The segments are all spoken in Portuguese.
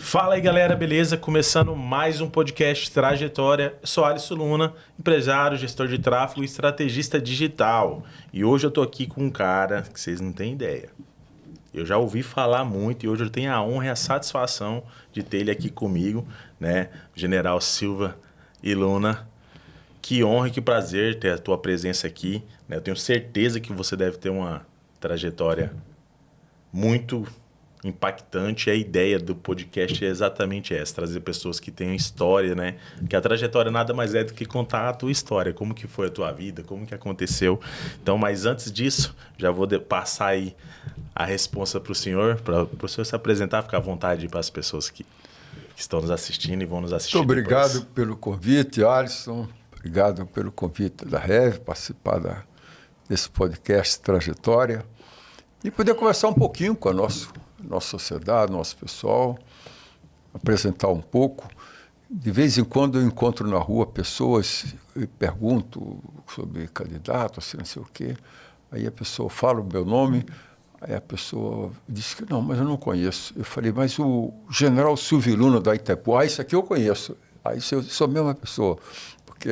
Fala aí, galera, beleza? Começando mais um podcast Trajetória. Eu sou Alisson Luna, empresário, gestor de tráfego e estrategista digital. E hoje eu tô aqui com um cara que vocês não têm ideia. Eu já ouvi falar muito e hoje eu tenho a honra e a satisfação de ter ele aqui comigo, né? General Silva e Luna. Que honra e que prazer ter a tua presença aqui, né? Eu tenho certeza que você deve ter uma trajetória muito impactante. A ideia do podcast é exatamente essa, trazer pessoas que tenham história, né? Que a trajetória nada mais é do que contar a tua história, como que foi a tua vida, como que aconteceu. Então, mas antes disso, já vou passar aí a responsa para o senhor se apresentar, ficar à vontade para as pessoas que estão nos assistindo e vão nos assistir. Muito obrigado depois. pelo convite, Alisson. Obrigado pelo convite da REV, participar desse podcast Trajetória e poder conversar um pouquinho com a nossa sociedade, nosso pessoal, apresentar um pouco. De vez em quando eu encontro na rua pessoas e pergunto sobre candidato, assim, não sei o quê. Aí a pessoa fala o meu nome, aí a pessoa diz que não, mas eu não conheço. Eu falei, mas o General Silva e Luna da Itaipu, isso aqui eu conheço. Aí eu sou a mesma pessoa. Porque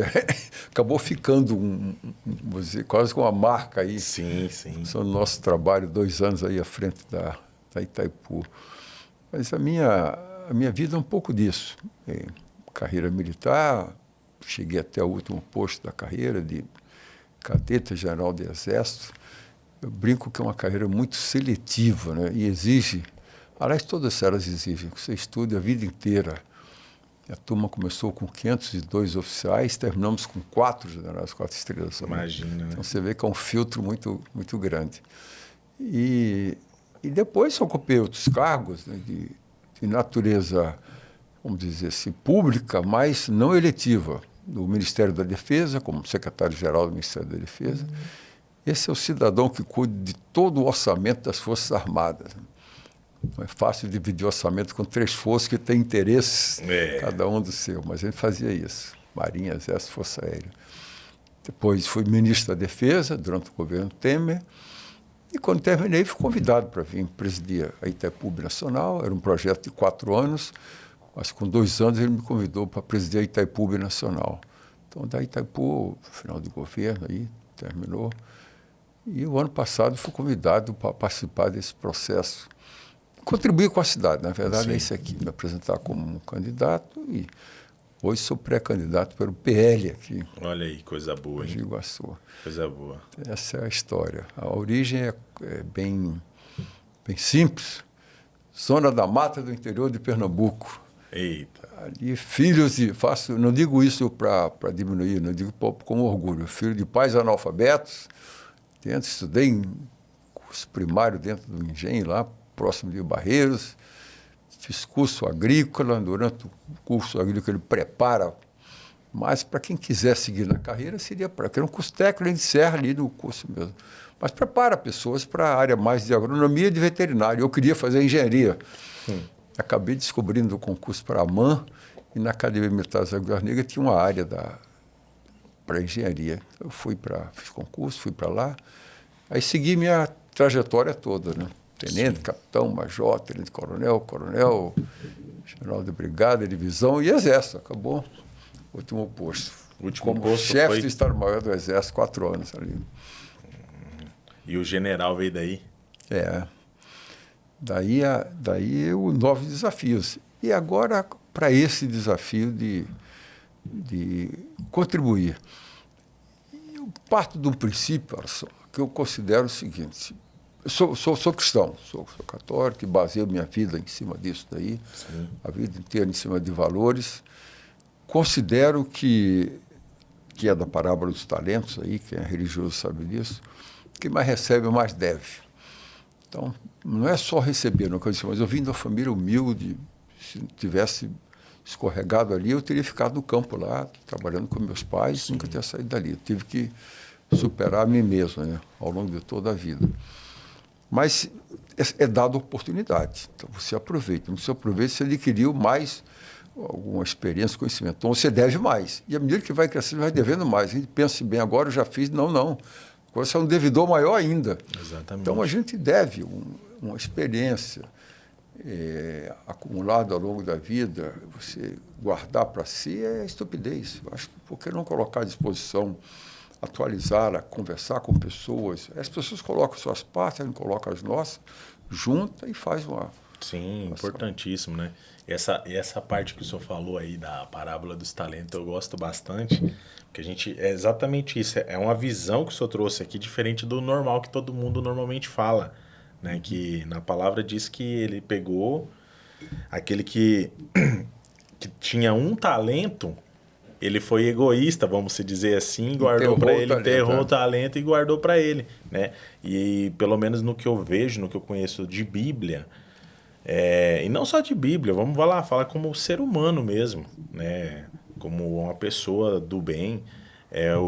acabou ficando, vamos dizer, quase com uma marca aí. Sim, sim. Só no nosso trabalho, 2 anos aí à frente da Itaipu. Mas a minha vida é um pouco disso. Carreira militar, cheguei até o último posto da carreira, de cadete geral do Exército. Eu brinco que é uma carreira muito seletiva, né? E exige, aliás, todas elas exigem que você estude a vida inteira. A turma começou com 502 oficiais, terminamos com 4 generais, 4 estrelas. Imagina, né? Então você vê que é um filtro muito, muito grande. E depois eu ocupei outros cargos, né, de natureza, vamos dizer assim, pública, mas não eletiva, do Ministério da Defesa, como secretário-geral do Ministério da Defesa. Esse é o cidadão que cuida de todo o orçamento das Forças Armadas. Não é fácil dividir orçamento com 3 forças que têm interesses, cada um do seu, mas a gente fazia isso. Marinha, Exército, Força Aérea. Depois fui ministro da Defesa durante o governo Temer. E quando terminei, fui convidado para vir presidir a Itaipu Nacional. Era um projeto de 4 anos, mas com 2 anos ele me convidou para presidir a Itaipu Nacional. Então, da Itaipu, final de governo, aí terminou. E o ano passado fui convidado para participar desse processo. Contribuir com a cidade, na verdade. Sim. É isso aqui, me apresentar como um candidato e hoje sou pré-candidato pelo PL aqui. Olha aí, coisa boa, hein? Em Iguaçu. Coisa boa. Essa é a história. A origem é bem simples. Zona da Mata do interior de Pernambuco. Eita. Ali, filhos de... não digo isso para diminuir, não digo com orgulho. Filho de pais analfabetos. Estudei em curso primário dentro do engenho lá, próximo de Barreiros, fiz curso agrícola. Durante o curso agrícola ele prepara, mas para quem quiser seguir na carreira seria para que era um curso técnico, ele encerra ali no curso mesmo, mas prepara pessoas para a área mais de agronomia e de veterinário. Eu queria fazer engenharia. Acabei descobrindo o concurso para a AMAN e na Academia Militar das Águias Negras tinha uma área para engenharia. Eu fiz concurso, fui para lá, aí segui minha trajetória toda, né? Tenente, capitão, major, tenente coronel, general de brigada, divisão e exército. Acabou o último posto. Como chefe do Estado-Maior do Exército, 4 anos ali. E o general veio daí? Daí os novos desafios. E agora, para esse desafio de contribuir. Eu parto de um princípio, olha só, que eu considero o seguinte. Eu sou cristão, sou católico e baseio minha vida em cima disso daí. Sim. A vida inteira em cima de valores. Considero que é da parábola dos talentos, aí, quem é religioso sabe disso, quem mais recebe, mais deve. Então, não é só receber, não, mas eu vim de uma família humilde. Se tivesse escorregado ali, eu teria ficado no campo lá, trabalhando com meus pais. Sim. Nunca teria saído dali. Eu tive que superar a mim mesmo, né, ao longo de toda a vida. Mas é dada oportunidade. Então, você aproveita. Você aproveita, você adquiriu mais alguma experiência, conhecimento. Então, você deve mais. E à medida que vai crescendo, vai devendo mais. A gente pensa bem, agora eu já fiz. Não. Agora você é um devedor maior ainda. Exatamente. Então, a gente deve uma experiência. acumulado ao longo da vida, você guardar para si é estupidez. Eu acho que por que não colocar à disposição, atualizar, conversar com pessoas? As pessoas colocam suas partes, a gente coloca as nossas, junta e faz uma... Sim, importantíssimo, né? Essa parte que o senhor falou aí da parábola dos talentos eu gosto bastante, porque a gente, é exatamente isso, é uma visão que o senhor trouxe aqui diferente do normal que todo mundo normalmente fala, né? Que na palavra diz que ele pegou aquele que tinha um talento, ele foi egoísta, vamos se dizer assim, guardou para ele, enterrou o talento e guardou para ele, né? E pelo menos no que eu vejo, no que eu conheço de Bíblia, e não só de Bíblia, vamos lá, falar como ser humano mesmo, né? Como uma pessoa do bem.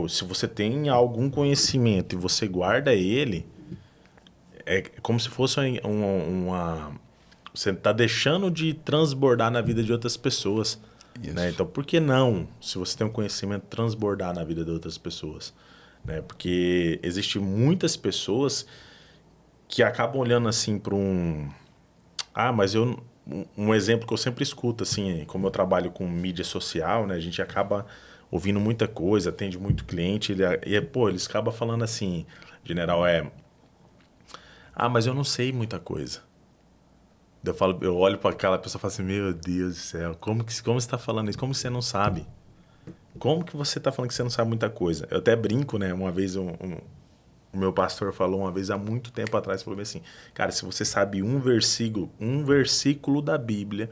Se você tem algum conhecimento e você guarda ele, é como se fosse você está deixando de transbordar na vida de outras pessoas. Né? Então, por que não, se você tem um conhecimento, transbordar na vida de outras pessoas? Né? Porque existem muitas pessoas que acabam olhando assim para mas um exemplo que eu sempre escuto, assim, como eu trabalho com mídia social, né? A gente acaba ouvindo muita coisa, atende muito cliente, eles acabam falando assim, general, mas eu não sei muita coisa. Eu olho para aquela pessoa e falo assim, meu Deus do céu, como você está falando isso? Como você não sabe? Como que você está falando que você não sabe muita coisa? Eu até brinco, né? Uma vez o meu pastor falou uma vez há muito tempo atrás, falou assim, cara, se você sabe um versículo da Bíblia,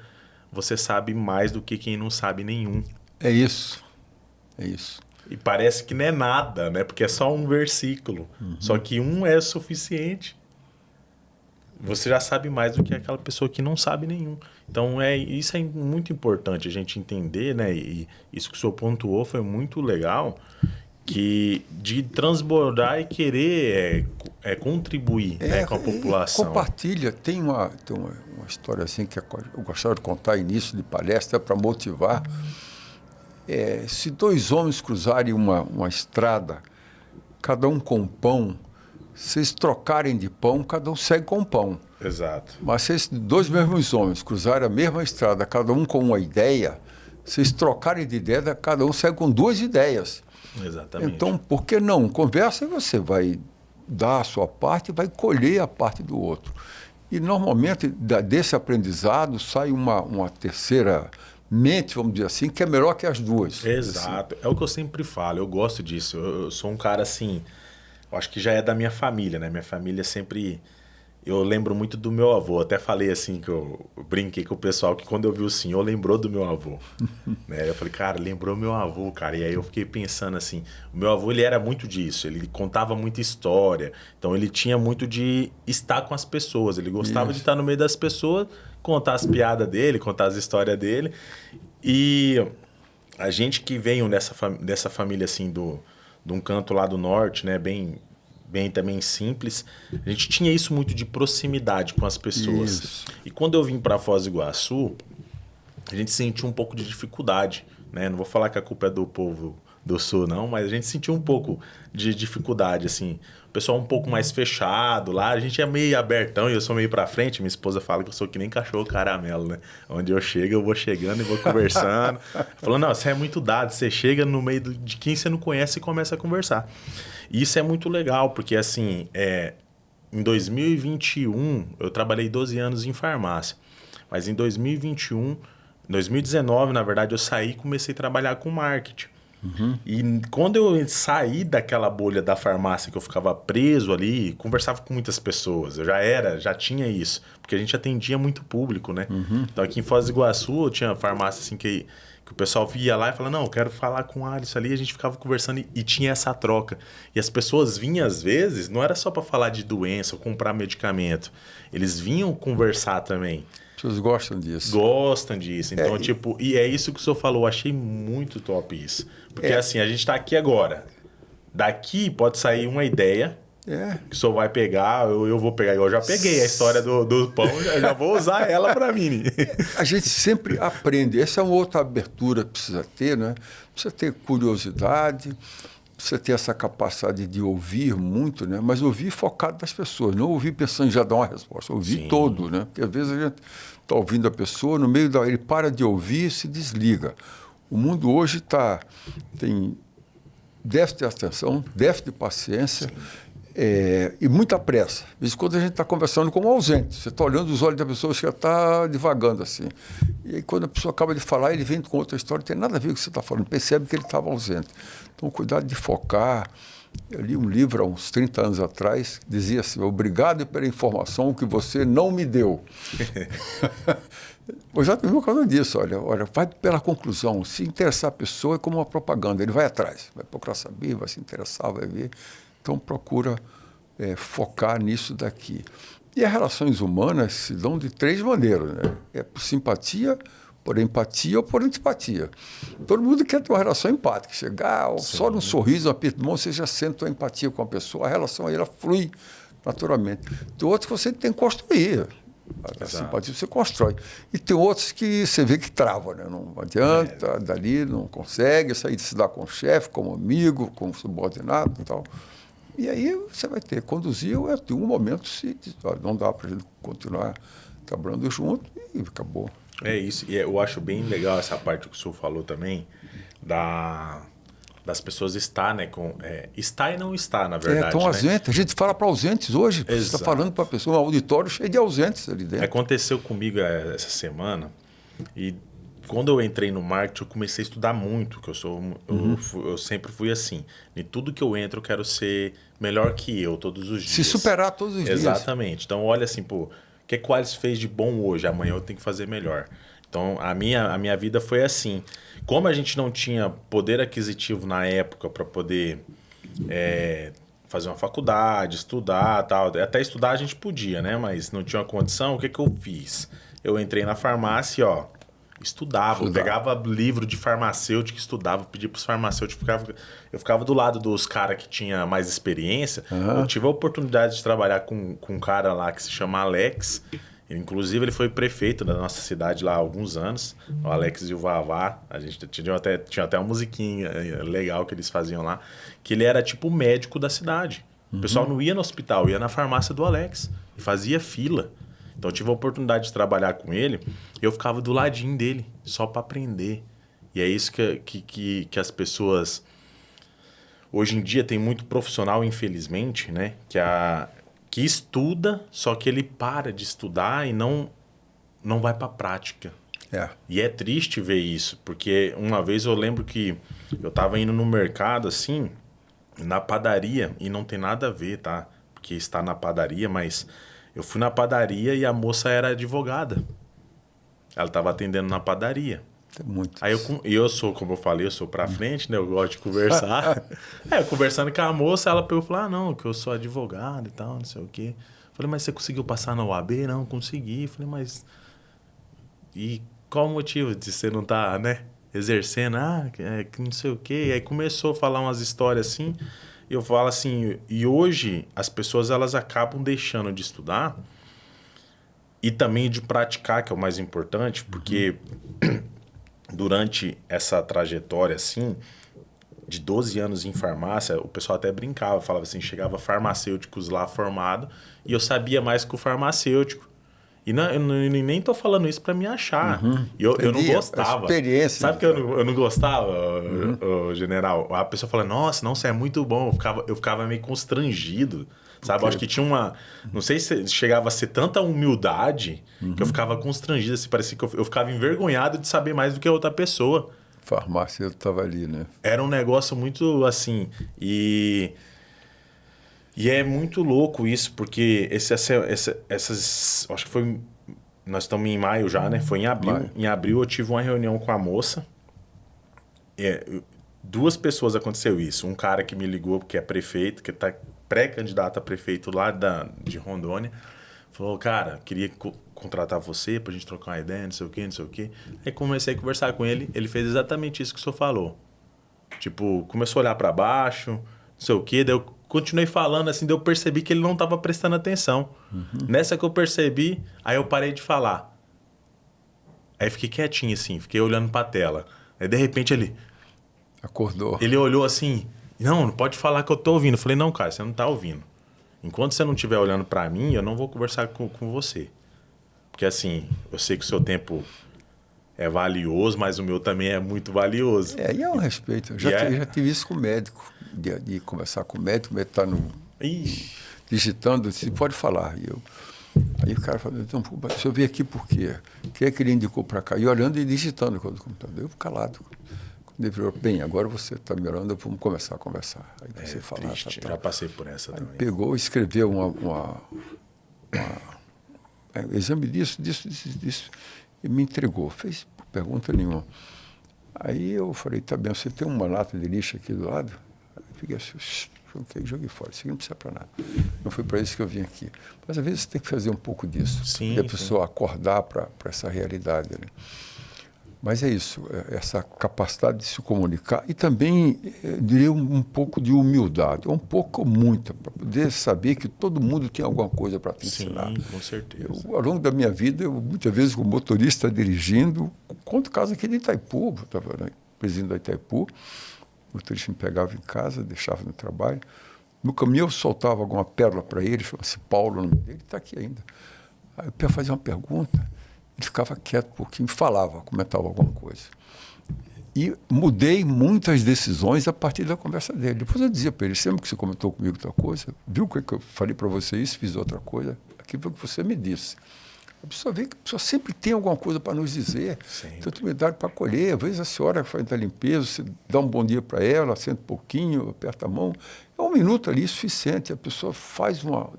você sabe mais do que quem não sabe nenhum. É isso. E parece que não é nada, né? Porque é só um versículo. Só que um é suficiente. Você já sabe mais do que aquela pessoa que não sabe nenhum. Então, isso é muito importante a gente entender, né? E isso que o senhor pontuou foi muito legal, que de transbordar e querer contribuir, né, com a população. Compartilha. Tem uma história assim que eu gostava de contar início de palestra para motivar. Se dois homens cruzarem uma estrada, cada um com pão, se eles trocarem de pão, cada um segue com pão. Exato. Mas se esses dois mesmos homens cruzarem a mesma estrada, cada um com uma ideia, se eles trocarem de ideia, cada um segue com duas ideias. Exatamente. Então, por que não? Conversa e você vai dar a sua parte e vai colher a parte do outro. E, normalmente, desse aprendizado sai uma terceira mente, vamos dizer assim, que é melhor que as duas. Exato. Assim. É o que eu sempre falo, eu gosto disso. Eu sou um cara assim, eu acho que já é da minha família, né? Minha família sempre... Eu lembro muito do meu avô. Até falei assim, que eu brinquei com o pessoal, que quando eu vi o senhor, lembrou do meu avô. Né? Eu falei, cara, lembrou meu avô, cara. E aí eu fiquei pensando assim, o meu avô, ele era muito disso. Ele contava muita história. Então, ele tinha muito de estar com as pessoas. Ele gostava de estar no meio das pessoas, contar as piadas dele, contar as histórias dele. E a gente que veio dessa família, assim, de um canto lá do norte, né, bem também simples, a gente tinha isso muito de proximidade com as pessoas. Isso. E quando eu vim para Foz do Iguaçu, a gente sentiu um pouco de dificuldade, né? Não vou falar que a culpa é do povo do Sul, não, mas a gente sentiu um pouco de dificuldade, assim. O pessoal um pouco mais fechado lá, a gente é meio abertão e eu sou meio pra frente. Minha esposa fala que eu sou que nem cachorro caramelo, né? Onde eu chego, eu vou chegando e vou conversando. Falando, não, você é muito dado, você chega no meio de quem você não conhece e começa a conversar. E isso é muito legal, porque assim, em 2021, eu trabalhei 12 anos em farmácia, mas em 2019, na verdade, eu saí e comecei a trabalhar com marketing. E quando eu saí daquela bolha da farmácia, que eu ficava preso ali, conversava com muitas pessoas, eu já tinha isso, porque a gente atendia muito público, né? Então aqui em Foz do Iguaçu, eu tinha farmácia assim que o pessoal via lá e falava, não, eu quero falar com o Alisson ali, a gente ficava conversando e tinha essa troca. E as pessoas vinham às vezes, não era só para falar de doença ou comprar medicamento, eles vinham conversar também. As pessoas gostam disso. Gostam disso. Então, e é isso que o senhor falou, achei muito top isso. Porque assim, a gente está aqui agora. Daqui pode sair uma ideia que o senhor vai pegar, eu vou pegar. Eu já peguei a história do pão, já vou usar ela para mim. A gente sempre aprende. Essa é uma outra abertura que precisa ter, né? Precisa ter curiosidade você ter essa capacidade de ouvir muito, né? Mas ouvir focado nas pessoas, não ouvir pensando em já dar uma resposta, ouvir Sim. todo, né? Porque às vezes a gente está ouvindo a pessoa, no meio ele para de ouvir e se desliga. O mundo hoje tem déficit de atenção, déficit de paciência e muita pressa. De vez em quando a gente está conversando com um ausente. Você está olhando os olhos da pessoa, que está divagando assim. E aí quando a pessoa acaba de falar, ele vem com outra história, não tem nada a ver com o que você está falando, percebe que ele estava ausente. Então, cuidado de focar. Eu li um livro há uns 30 anos atrás, que dizia assim, obrigado pela informação que você não me deu. Eu já tive por causa disso, olha, vai pela conclusão. Se interessar a pessoa é como uma propaganda, ele vai atrás, vai procurar saber, vai se interessar, vai ver. Então, procura focar nisso daqui. E as relações humanas se dão de 3 maneiras, né? É por simpatia, por empatia ou por antipatia. Todo mundo quer ter uma relação empática. Chegar só num sorriso, um aperto de mão, você já sente uma empatia com a pessoa. A relação aí, ela flui naturalmente. Tem outros que você tem que construir. A simpatia você constrói. E tem outros que você vê que trava, né? Não adianta, dali não consegue, sair de se dar com o chefe, como amigo, como subordinado e tal. E aí você vai ter, conduziu, em um momento se diz, não dá para a gente continuar trabalhando junto e acabou. É isso, e eu acho bem legal essa parte que o senhor falou também, das pessoas estar, né? Estar e não estar, na verdade. Estão ausentes. A gente fala para ausentes hoje, você está falando para a pessoa, um auditório cheio de ausentes ali dentro. Aconteceu comigo essa semana, e quando eu entrei no marketing, eu comecei a estudar muito, que eu sempre fui assim. Em tudo que eu entro, eu quero ser melhor que eu todos os dias. Se superar todos os dias. Exatamente. Então, olha assim, pô, o que Qualis fez de bom hoje? Amanhã eu tenho que fazer melhor. Então, a minha vida foi assim. Como a gente não tinha poder aquisitivo na época para poder fazer uma faculdade, estudar, tal. Até estudar a gente podia, né? Mas não tinha uma condição. O que eu fiz? Eu entrei na farmácia e, estudava. Eu pegava livro de farmacêutico, estudava, pedia para os farmacêuticos. Eu ficava do lado dos caras que tinha mais experiência. Eu tive a oportunidade de trabalhar com um cara lá que se chama Alex. Inclusive, ele foi prefeito da nossa cidade lá há alguns anos. O Alex e o Vavá. A gente tinha até uma musiquinha legal que eles faziam lá. Que ele era tipo o médico da cidade. O pessoal não ia no hospital, ia na farmácia do Alex. E fazia fila. Então, eu tive a oportunidade de trabalhar com ele. E eu ficava do ladinho dele, só para aprender. E é isso que as pessoas... Hoje em dia tem muito profissional, infelizmente, né? Que estuda, só que ele para de estudar e não vai para a prática. E é triste ver isso, porque uma vez eu lembro que eu estava indo no mercado, assim, na padaria, e não tem nada a ver, tá? Porque está na padaria, mas eu fui na padaria e a moça era advogada. Ela estava atendendo na padaria. Muito. Aí eu sou, como eu falei, eu sou pra frente, né? Eu gosto de conversar. Conversando com a moça, ela pegou e falou, não, que eu sou advogado e tal, não sei o quê. Falei, mas você conseguiu passar na UAB? Não, consegui. Falei, mas... E qual o motivo de você não estar, né, exercendo? Que não sei o quê. E aí começou a falar umas histórias assim. E eu falo assim, e hoje as pessoas, elas acabam deixando de estudar e também de praticar, que é o mais importante, porque... Durante essa trajetória, assim, de 12 anos em farmácia, o pessoal até brincava, falava assim, chegava farmacêuticos lá formados e eu sabia mais que o farmacêutico. E eu nem tô falando isso para me achar. Eu não gostava. Experiência. Sabe que eu não gostava, o general? A pessoa fala, nossa, não, você é muito bom. Eu ficava meio constrangido. Sabe? Eu acho que tinha uma... Não sei se chegava a ser tanta humildade que eu ficava constrangido. Assim, parecia que eu ficava envergonhado de saber mais do que a outra pessoa. Farmácia estava ali, né? Era um negócio muito assim... E é muito louco isso, porque essas... Acho que foi... Nós estamos em maio já, né? Foi em abril. Maio. Em abril eu tive uma reunião com a moça. 2 pessoas aconteceu isso. Um cara que me ligou, que é prefeito, que está pré-candidato a prefeito lá de Rondônia. Falou, cara, queria contratar você pra gente trocar uma ideia, não sei o quê. Aí comecei a conversar com ele. Ele fez exatamente isso que o senhor falou. Tipo, começou a olhar pra baixo, não sei o quê. Daí eu continuei falando assim, daí eu percebi que ele não tava prestando atenção. Nessa que eu percebi, aí eu parei de falar. Aí fiquei quietinho assim, fiquei olhando pra tela. Aí de repente ele... Acordou. Ele olhou assim, Não pode falar que eu tô ouvindo. Eu falei, não, cara, você não tá ouvindo. Enquanto você não estiver olhando para mim, eu não vou conversar com você. Porque assim, eu sei que o seu tempo é valioso, mas o meu também é muito valioso. E é um respeito. Eu já tive isso com o médico, de conversar com o médico está digitando, se pode falar. Aí o cara falou, então, o senhor veio aqui por quê? Quem é que ele indicou para cá? E olhando e digitando com o computador. Eu calado. Quando ele falou, bem, agora você está me olhando, vamos começar a conversar. Aí você falar. Triste, já passei por essa aí também. Pegou, escreveu exame disso, e me entregou. Fez pergunta nenhuma. Aí eu falei, tá bem, você tem uma lata de lixo aqui do lado? Aí eu fiquei assim, joguei fora. Isso aqui não precisa para nada. Não foi para isso que eu vim aqui. Mas às vezes você tem que fazer um pouco disso. Sim, e a pessoa acordar para essa realidade. Né? Mas é isso, essa capacidade de se comunicar e também, diria, um pouco de humildade, um pouco ou muita, para poder saber que todo mundo tem alguma coisa para te ensinar. Sim, com certeza. Ao longo da minha vida, muitas vezes como motorista dirigindo, conto caso aqui de Itaipu, eu estava presidente da Itaipu, o motorista me pegava em casa, deixava no trabalho, no caminho eu soltava alguma pérola para ele, chama-se Paulo, o nome dele, está aqui ainda. Aí eu ia fazer uma pergunta, ele ficava quieto um pouquinho, falava, comentava alguma coisa. E mudei muitas decisões a partir da conversa dele. Depois eu dizia para ele, sempre que você comentou comigo outra coisa, viu que eu falei para você isso, fiz outra coisa, aquilo foi o que você me disse. A pessoa vê que a pessoa sempre tem alguma coisa para nos dizer, tem oportunidade para acolher. Às vezes a senhora faz da limpeza, você dá um bom dia para ela, senta um pouquinho, aperta a mão. É um minuto ali suficiente, a pessoa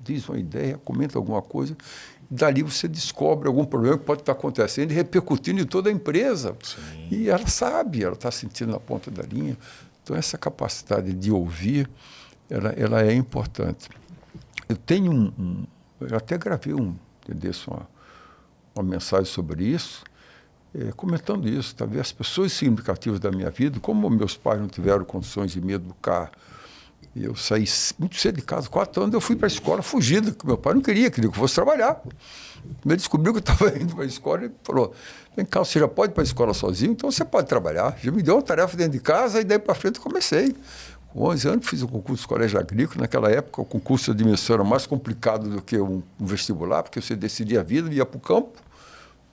diz uma ideia, comenta alguma coisa, dali você descobre algum problema que pode estar acontecendo e repercutindo em toda a empresa. Sim. E ela sabe, ela está sentindo na ponta da linha. Então, essa capacidade de ouvir, ela é importante. Eu tenho eu até gravei uma mensagem sobre isso, comentando isso. Talvez as pessoas significativas da minha vida, como meus pais não tiveram condições de me educar, eu saí muito cedo de casa, 4 anos, eu fui para a escola fugido, porque meu pai não queria que eu fosse trabalhar. Ele descobriu que eu estava indo para a escola e falou, vem cá, você já pode ir para a escola sozinho, então você pode trabalhar. Já me deu uma tarefa dentro de casa e daí para frente eu comecei. Com 11 anos fiz o concurso de colégio agrícola. Naquela época o concurso de admissão era mais complicado do que um vestibular, porque você decidia a vida, ia para o campo,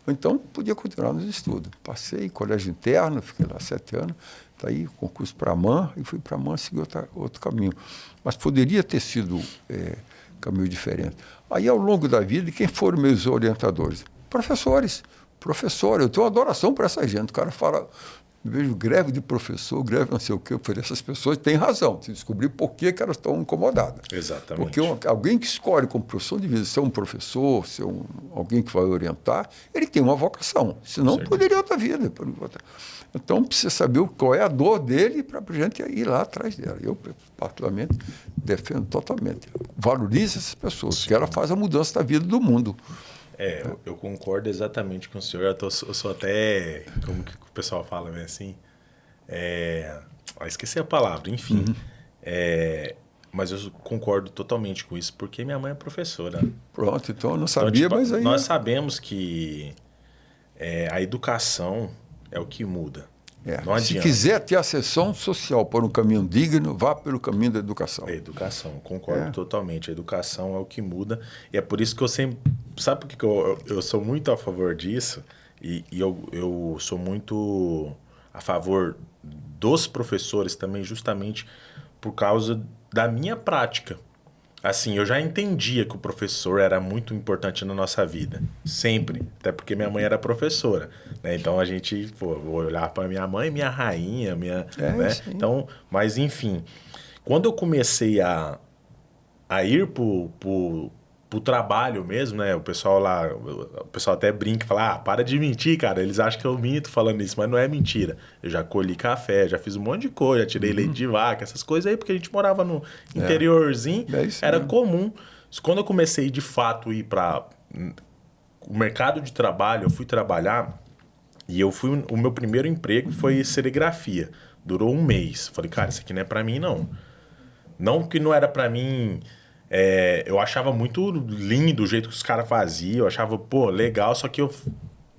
então podia continuar nos estudos. Passei colégio interno, fiquei lá 7 anos. Daí concurso para a AMAN, e fui para a AMAN e segui outro caminho. Mas poderia ter sido caminho diferente. Aí, ao longo da vida, quem foram meus orientadores? Professores. Eu tenho uma adoração para essa gente. O cara fala, eu vejo greve de professor, greve não sei o quê. Eu falei, essas pessoas têm razão. Tem que descobrir por que elas estão incomodadas. Exatamente. Porque alguém que escolhe como profissão de vida ser um professor, ser alguém que vai orientar, ele tem uma vocação. Senão, poderia outra vida. Então, precisa saber qual é a dor dele para a gente ir lá atrás dela. Eu, particularmente, defendo totalmente. Valorize essas pessoas, que ela faz a mudança da vida do mundo. Eu concordo exatamente com o senhor. Eu sou até, como que o pessoal fala né, assim, esqueci a palavra, enfim. Mas eu concordo totalmente com isso, porque minha mãe é professora. Pronto, então eu não sabia, então, mas aí... Nós sabemos que a educação é o que muda. Não Se adianta. quiser ter ascensão social por um caminho digno, vá pelo caminho da educação. A educação, concordo totalmente. A educação é o que muda. E é por isso que eu sempre... Sabe por que eu sou muito a favor disso? E eu sou muito a favor dos professores também, justamente por causa da minha prática. Assim, eu já entendia que o professor era muito importante na nossa vida. Sempre. Até porque minha mãe era professora. Né? Então, a gente... vou olhar para minha mãe, minha rainha, minha... né? Então, mas, enfim. Quando eu comecei a ir pro trabalho mesmo, né? O pessoal até brinca e fala, para de mentir, cara. Eles acham que eu minto falando isso, mas não é mentira. Eu já colhi café, já fiz um monte de coisa, já tirei leite de vaca, essas coisas aí, porque a gente morava no interiorzinho, era comum. Quando eu comecei, de fato, ir para o mercado de trabalho, eu fui trabalhar e o meu primeiro emprego foi serigrafia. Durou 1 mês. Falei, cara, isso aqui não é para mim, não. Não que não era para mim... eu achava muito lindo o jeito que os caras faziam, eu achava, legal, só que eu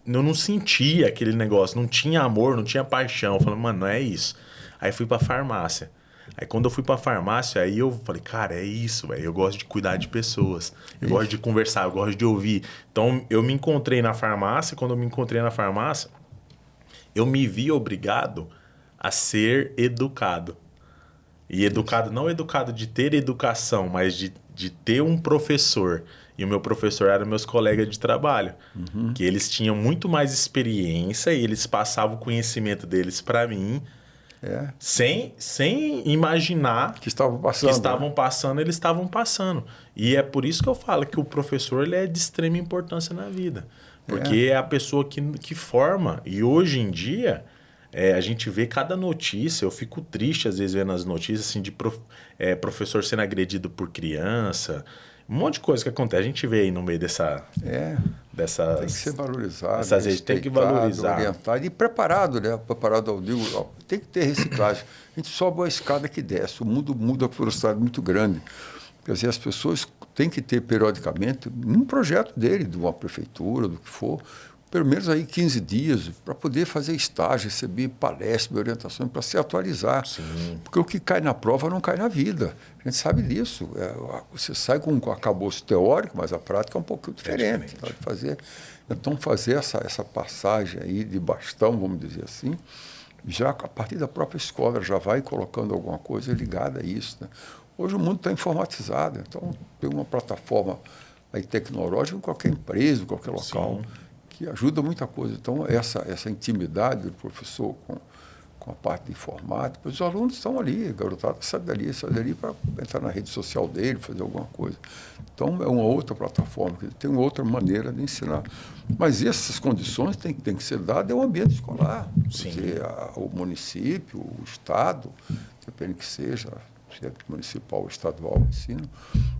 não sentia aquele negócio, não tinha amor, não tinha paixão. Eu falei, mano, não é isso. Aí fui pra farmácia. Aí quando eu fui pra farmácia, aí eu falei, cara, é isso, velho. Eu gosto de cuidar de pessoas. Eu gosto de conversar, eu gosto de ouvir. Então eu me encontrei na farmácia. Quando eu me encontrei na farmácia, eu me vi obrigado a ser educado. E educado, não educado de ter educação, mas de ter um professor. E o meu professor eram meus colegas de trabalho. Que eles tinham muito mais experiência e eles passavam o conhecimento deles para mim. Sem imaginar Que estavam passando. Eles estavam passando. E é por isso que eu falo que o professor ele é de extrema importância na vida. Porque é a pessoa que forma. E hoje em dia, a gente vê cada notícia. Eu fico triste às vezes vendo as notícias assim, de professor sendo agredido por criança. Um monte de coisa que acontece. A gente vê aí no meio dessas... Tem que ser valorizado, tem que valorizar. orientado e preparado, né? Preparado ao digo, tem que ter reciclagem. A gente sobe uma escada que desce. O mundo muda a velocidade muito grande. Quer dizer, as pessoas têm que ter periodicamente, num projeto dele, de uma prefeitura, do que for, pelo menos aí 15 dias, para poder fazer estágio, receber palestra, orientação, para se atualizar. Sim. Porque o que cai na prova não cai na vida. A gente sabe disso. Você sai com um acabouço teórico, mas a prática é um pouquinho diferente. Então, fazer essa passagem aí de bastão, vamos dizer assim, já a partir da própria escola, já vai colocando alguma coisa ligada a isso, né? Hoje o mundo está informatizado, então tem uma plataforma aí tecnológica em qualquer empresa, em qualquer local, que ajuda muita coisa. Então, essa intimidade do professor com a parte de informática, os alunos estão ali, a garotada sai dali para entrar na rede social dele, fazer alguma coisa. Então, é uma outra plataforma, tem uma outra maneira de ensinar. Mas essas condições têm que ser dadas ao ambiente escolar. Sim. Quer dizer, o município, o Estado, depende que seja, se é municipal ou estadual o ensino,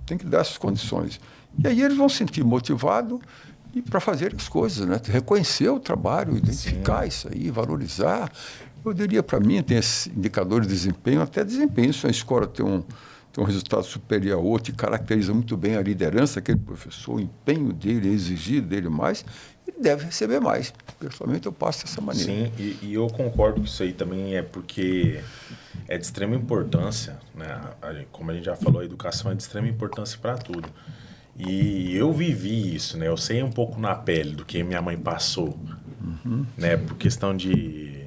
tem que dar essas condições. E aí eles vão se sentir motivados para fazer as coisas, né? Reconhecer o trabalho, identificar isso aí, valorizar. Eu diria, para mim, tem esses indicadores de desempenho, até desempenho. Se a escola tem um resultado superior a outro e caracteriza muito bem a liderança daquele professor, o empenho dele, a exigir dele mais, ele deve receber mais. Pessoalmente, eu passo dessa maneira. Sim, e eu concordo com isso aí também, porque é de extrema importância, né? Como a gente já falou, a educação é de extrema importância para tudo. E eu vivi isso, né? Eu sei um pouco na pele do que minha mãe passou, né? Por questão de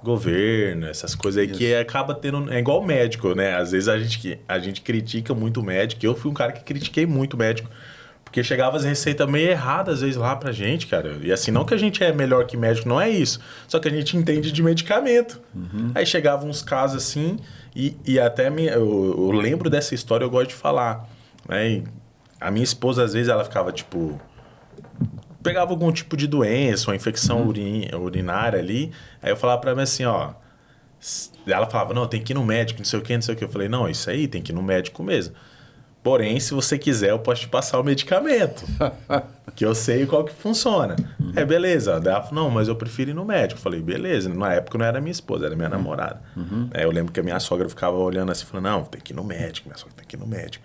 governo, essas coisas aí que acaba tendo... É igual médico, né? Às vezes a gente critica muito o médico. Eu fui um cara que critiquei muito o médico, porque chegava as receitas meio erradas às vezes lá pra gente, cara. E assim, não que a gente é melhor que médico, não é isso. Só que a gente entende de medicamento. Aí chegavam uns casos assim, e até eu lembro dessa história, eu gosto de falar, né? E a minha esposa, às vezes, ela ficava, tipo... Pegava algum tipo de doença, uma infecção urinária ali. Aí eu falava pra ela assim, ó... Ela falava, não, tem que ir no médico, não sei o quê, não sei o quê. Eu falei, não, isso aí tem que ir no médico mesmo. Porém, se você quiser, eu posso te passar o medicamento. Que eu sei qual que funciona. Aí, beleza. Ela falou, não, mas eu prefiro ir no médico. Eu falei, beleza. Na época não era minha esposa, era minha namorada. Aí eu lembro que a minha sogra ficava olhando assim, falando, não, tem que ir no médico, minha sogra tem que ir no médico.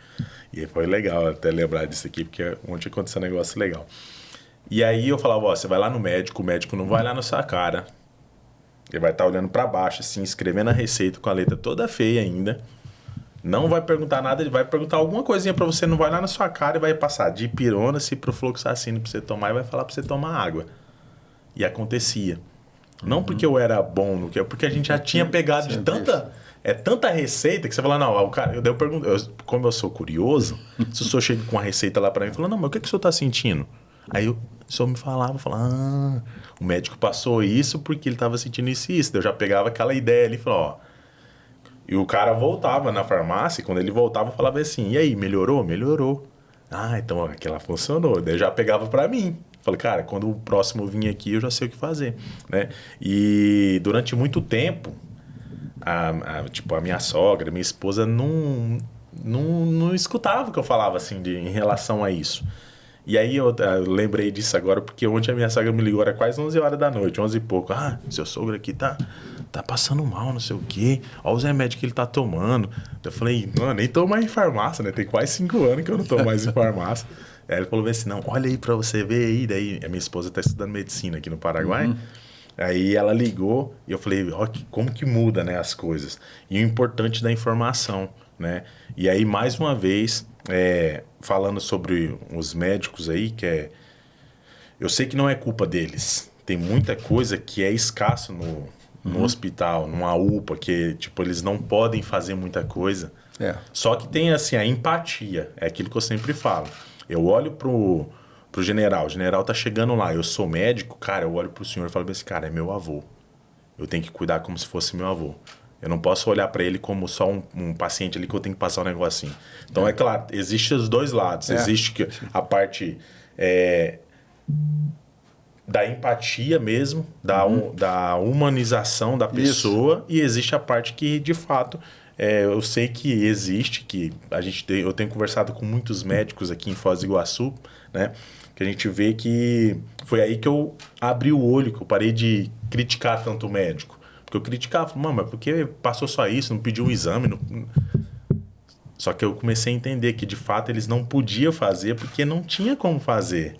E foi legal até lembrar disso aqui, porque ontem aconteceu um negócio legal. E aí eu falava, ó, você vai lá no médico, o médico não vai lá na sua cara. Ele vai estar olhando para baixo, assim, escrevendo a receita com a letra toda feia ainda. Não vai perguntar nada, ele vai perguntar alguma coisinha para você, não vai lá na sua cara e vai passar dipirona, ciprofloxacino para você tomar e vai falar para você tomar água. E acontecia. Não porque eu era bom no que, porque a gente já tinha pegado de tanta receita que você fala, não, o cara, eu pergunto, como eu sou curioso, se o senhor chega com uma receita lá para mim e fala, não, mas o que o senhor está sentindo? Aí o senhor me falava, o médico passou isso porque ele estava sentindo isso e isso. Eu já pegava aquela ideia ali e falava, ó. E o cara voltava na farmácia, e quando ele voltava, eu falava assim, e aí, melhorou? Melhorou. Ah, então aquela funcionou. Daí eu já pegava pra mim. Falei, cara, quando o próximo vir aqui, eu já sei o que fazer, né? E durante muito tempo, a minha sogra, minha esposa, não escutava o que eu falava, assim, em relação a isso. E aí eu lembrei disso agora, porque ontem a minha sogra me ligou, era quase 11 horas da noite, 11 e pouco. Ah, seu sogro aqui tá passando mal, não sei o quê. Olha os remédios que ele tá tomando. Eu falei, não, nem tô mais em farmácia, né? Tem quase 5 anos que eu não tô mais em farmácia. Aí ele falou assim, não, olha aí pra você ver aí. Daí a minha esposa tá estudando medicina aqui no Paraguai. Aí ela ligou e eu falei, ó, como que muda, né, as coisas. E o importante da informação, né? E aí, mais uma vez, falando sobre os médicos aí, eu sei que não é culpa deles. Tem muita coisa que é escasso no hospital, numa UPA, que, tipo, eles não podem fazer muita coisa. É. Só que tem, assim, a empatia. É aquilo que eu sempre falo. Eu olho pro general. O general tá chegando lá. Eu sou médico, cara, eu olho pro senhor e falo assim, cara, é meu avô. Eu tenho que cuidar como se fosse meu avô. Eu não posso olhar para ele como só um paciente ali que eu tenho que passar um negocinho. Então, é claro, existe os dois lados. Existe a parte da empatia mesmo, da humanização da pessoa, e existe a parte que, de fato, eu sei que existe, que eu tenho conversado com muitos médicos aqui em Foz do Iguaçu, né? Que a gente vê que foi aí que eu abri o olho, que eu parei de criticar tanto o médico. Porque eu criticava, mano, mas por que passou só isso, não pediu um exame? Só que eu comecei a entender que, de fato, eles não podiam fazer porque não tinha como fazer.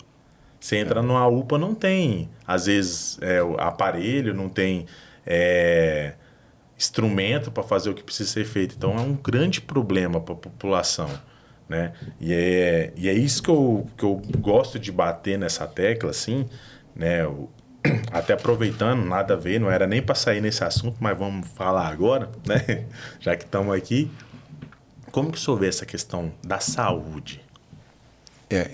Você entra numa UPA, não tem, às vezes, aparelho, não tem instrumento para fazer o que precisa ser feito. Então, é um grande problema para a população, né? E é isso que eu gosto de bater nessa tecla, assim, né? Até aproveitando, nada a ver, não era nem para sair nesse assunto, mas vamos falar agora, né? Já que estamos aqui. Como que o senhor vê essa questão da saúde?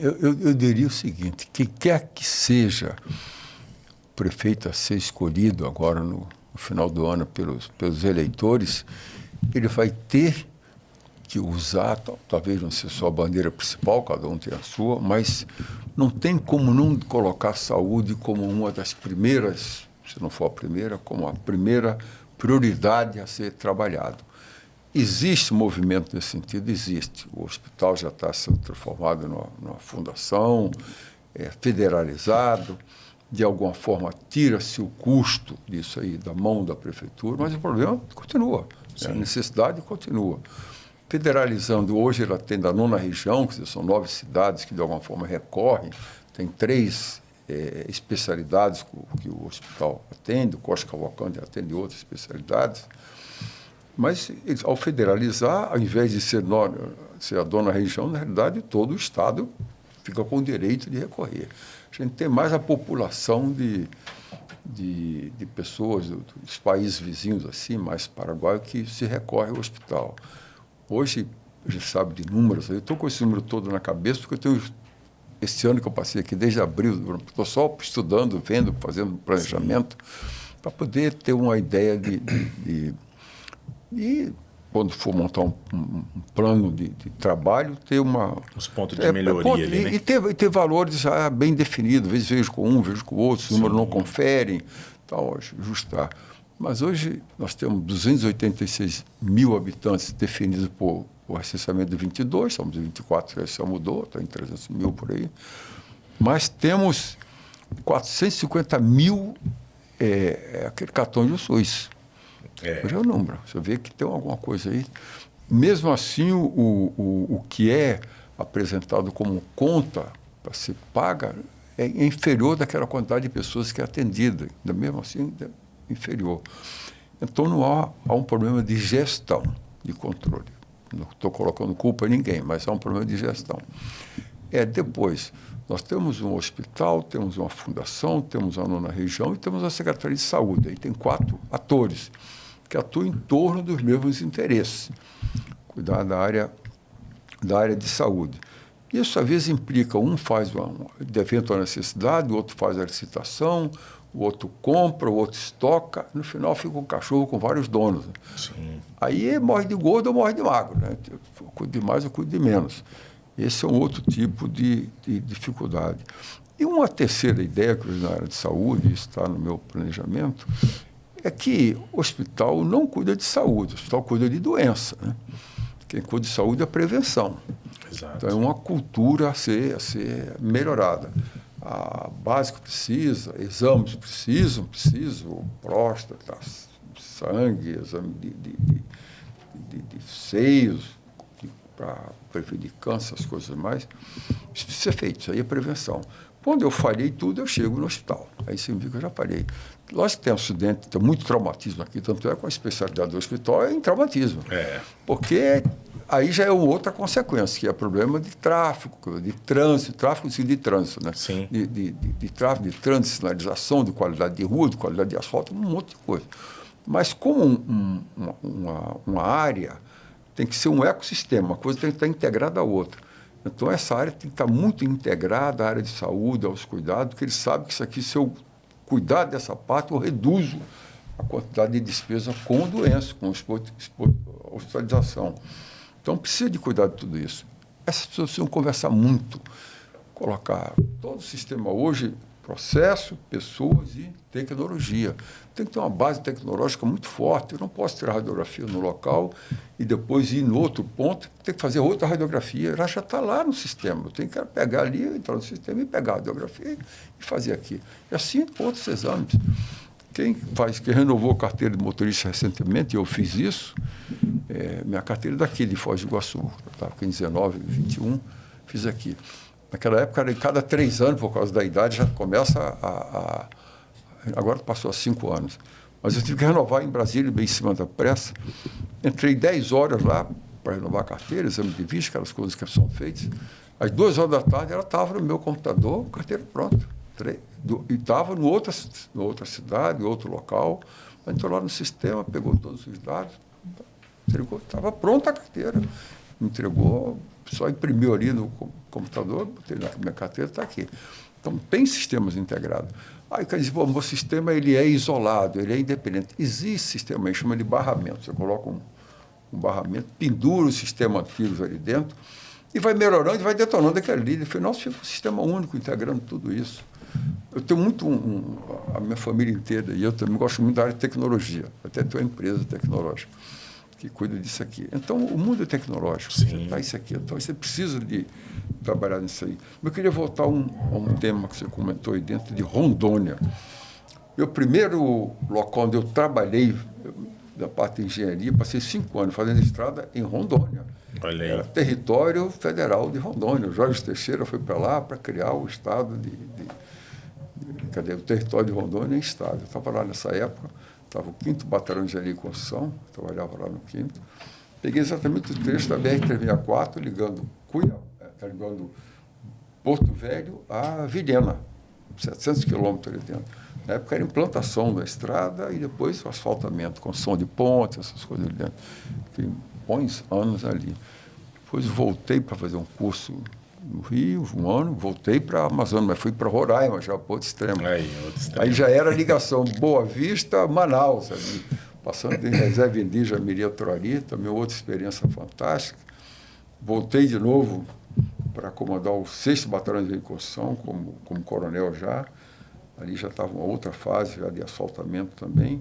Eu diria o seguinte, quem quer que seja o prefeito a ser escolhido agora no final do ano pelos eleitores, ele vai ter que usar, talvez não seja só a bandeira principal, cada um tem a sua, mas não tem como não colocar a saúde como uma das primeiras, se não for a primeira, como a primeira prioridade a ser trabalhado. Existe movimento nesse sentido? Existe. O hospital já está sendo transformado numa fundação, federalizado, de alguma forma tira-se o custo disso aí da mão da prefeitura, mas o problema continua, a necessidade continua. Federalizando, hoje ela tem da 9ª região, que são 9 cidades que de alguma forma recorrem, tem 3 especialidades que o hospital atende, o Costa Cavalcante atende outras especialidades, mas ao federalizar, ao invés de ser a dona região, na realidade todo o estado fica com o direito de recorrer. A gente tem mais a população de pessoas dos países vizinhos, assim, mais Paraguai, que se recorre ao hospital. Hoje, a gente sabe de números, eu estou com esse número todo na cabeça, porque eu tenho, esse ano que eu passei aqui, desde abril, estou só estudando, vendo, fazendo planejamento, para poder ter uma ideia e quando for montar um plano de trabalho, ter os pontos de melhoria ali, né? E ter valores já bem definidos. Às vezes vejo com um, vejo com o outro, os números não conferem, tal, ajustar. Mas hoje nós temos 286 mil habitantes definidos por o recenseamento de 22, estamos em 24, já mudou, está em 300 mil por aí. Mas temos 450 mil aquele cartão do SUS. Hoje é o número. Você vê que tem alguma coisa aí. Mesmo assim, o que é apresentado como conta para ser paga é inferior daquela quantidade de pessoas que é atendida. Mesmo assim, é inferior. Então, não há um problema de gestão, de controle. Não estou colocando culpa em ninguém, mas há um problema de gestão. Depois, nós temos um hospital, temos uma fundação, temos a 9ª região e temos a Secretaria de Saúde. Aí tem 4 atores que atuam em torno dos mesmos interesses. Cuidar da área de saúde. Isso, às vezes, implica, um faz de eventual necessidade, o outro faz a licitação, o outro compra, o outro estoca, no final fica um cachorro com vários donos. Sim. Aí morre de gordo ou morre de magro, né? Eu cuido de mais ou cuido de menos. Esse é um outro tipo de dificuldade. E uma terceira ideia que na área de saúde, está no meu planejamento, é que o hospital não cuida de saúde, o hospital cuida de doença, né? Quem cuida de saúde é a prevenção. Exato. Então, é uma cultura a ser melhorada. A básica precisa, exames precisam, próstata, sangue, exame de seios, para prevenir câncer, as coisas mais. Isso precisa ser feito, isso aí é prevenção. Quando eu falhei tudo, eu chego no hospital. Aí você viu que eu já falhei. Lógico que tem acidente, tem muito traumatismo aqui, tanto é com a especialidade do hospital é em traumatismo. Porque aí já é uma outra consequência, que é problema de tráfego, de trânsito, de trânsito, né? Sim. De tráfego, de trânsito, sinalização, de qualidade de rua, de qualidade de asfalto, um monte de coisa. Mas como uma área tem que ser um ecossistema, uma coisa tem que estar integrada à outra. Então, essa área tem que estar muito integrada à área de saúde, aos cuidados, porque ele sabe que isso aqui, se eu cuidar dessa parte, eu reduzo a quantidade de despesa com doença, com hospitalização. Então, precisa de cuidar de tudo isso. Essas pessoas precisam conversar muito, colocar todo o sistema hoje, processo, pessoas e tecnologia. Tem que ter uma base tecnológica muito forte. Eu não posso tirar radiografia no local e depois ir no outro ponto, tem que fazer outra radiografia. Ela já está lá no sistema. Eu tenho que pegar ali, entrar no sistema e pegar a radiografia e fazer aqui. E assim com outros exames. Quem renovou a carteira de motorista recentemente, eu fiz isso, minha carteira é daqui, de Foz do Iguaçu. Eu estava com 19, 21, fiz aqui. Naquela época, era em cada 3 anos, por causa da idade, já começa agora passou há 5 anos. Mas eu tive que renovar em Brasília, bem em cima da pressa. Entrei 10 horas lá para renovar a carteira, exame de vista, aquelas coisas que são feitas. Às 2 horas da tarde, ela estava no meu computador, carteira pronta. E estava em outra cidade, em outro local. Entrou lá no sistema, pegou todos os dados, entregou, estava pronta a carteira. Entregou, só imprimiu ali no computador, botei na minha carteira, está aqui. Então, tem sistemas integrados. Aí, quer dizer, o meu sistema ele é isolado, ele é independente. Existe sistema, a gente chama de barramento. Você coloca um barramento, pendura o sistema antivírus ali dentro e vai melhorando e vai detonando aquele ali. No final, fica um sistema único, integrando tudo isso. Eu tenho muito, a minha família inteira, e eu também gosto muito da área de tecnologia. Até tenho uma empresa tecnológica que cuida disso aqui. Então, o mundo é tecnológico. Tá isso aqui. Então, você precisa de trabalhar nisso aí. Eu queria voltar a um tema que você comentou aí dentro, de Rondônia. Meu primeiro local onde eu trabalhei, da parte de engenharia, passei 5 anos fazendo estrada em Rondônia. Olha aí. Era território federal de Rondônia. O Jorge Teixeira foi para lá para criar o estado o território de Rondônia em estado. Eu estava lá nessa época, estava o 5º Batalhão de Engenharia e Construção, trabalhava lá no 5º. Peguei exatamente o trecho da BR-364, ligando Porto Velho a Vilhena, 700 quilômetros ali dentro. Na época era implantação da estrada e depois o asfaltamento, construção de pontes, essas coisas ali dentro. Fiquei bons anos ali. Depois voltei para fazer um curso no Rio, 1 ano, voltei para a Amazônia, mas fui para Roraima, já para outro extremo. Aí já era ligação Boa Vista, Manaus, ali, passando de reserva indígena Miriaturari, também outra experiência fantástica. Voltei de novo para comandar o 6º Batalhão de Construção, como coronel já. Ali já estava uma outra fase já de asfaltamento também.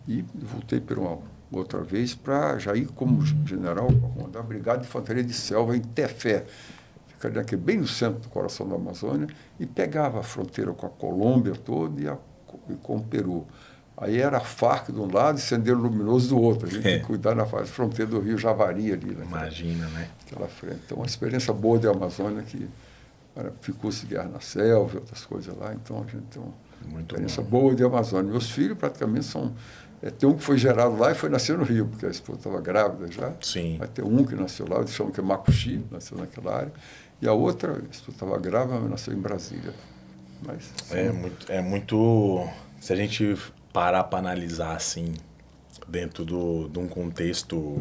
E voltei por uma outra vez para já ir como general para comandar a Brigada de Infantaria de Selva em Tefé. Ficaria aqui bem no centro do coração da Amazônia e pegava a fronteira com a Colômbia toda e com o Peru. Aí era a Farc de um lado e Sendeiro Luminoso do outro. A gente tem que cuidar na fronteira do Rio Javari ali. Imagina, né? Aquela frente. Então, uma experiência boa da Amazônia que ficou-se guerra na selva e outras coisas lá. Então, a gente tem uma experiência boa de Amazônia. Meus filhos praticamente são... tem um que foi gerado lá e foi nascer no Rio, porque a esposa estava grávida já. Sim. Vai ter um que nasceu lá, eles chamam que é Macuxi, nasceu naquela área. E a outra, a esposa estava grávida, mas nasceu em Brasília. Mas, é muito... Se a gente parar para analisar assim, dentro de um contexto...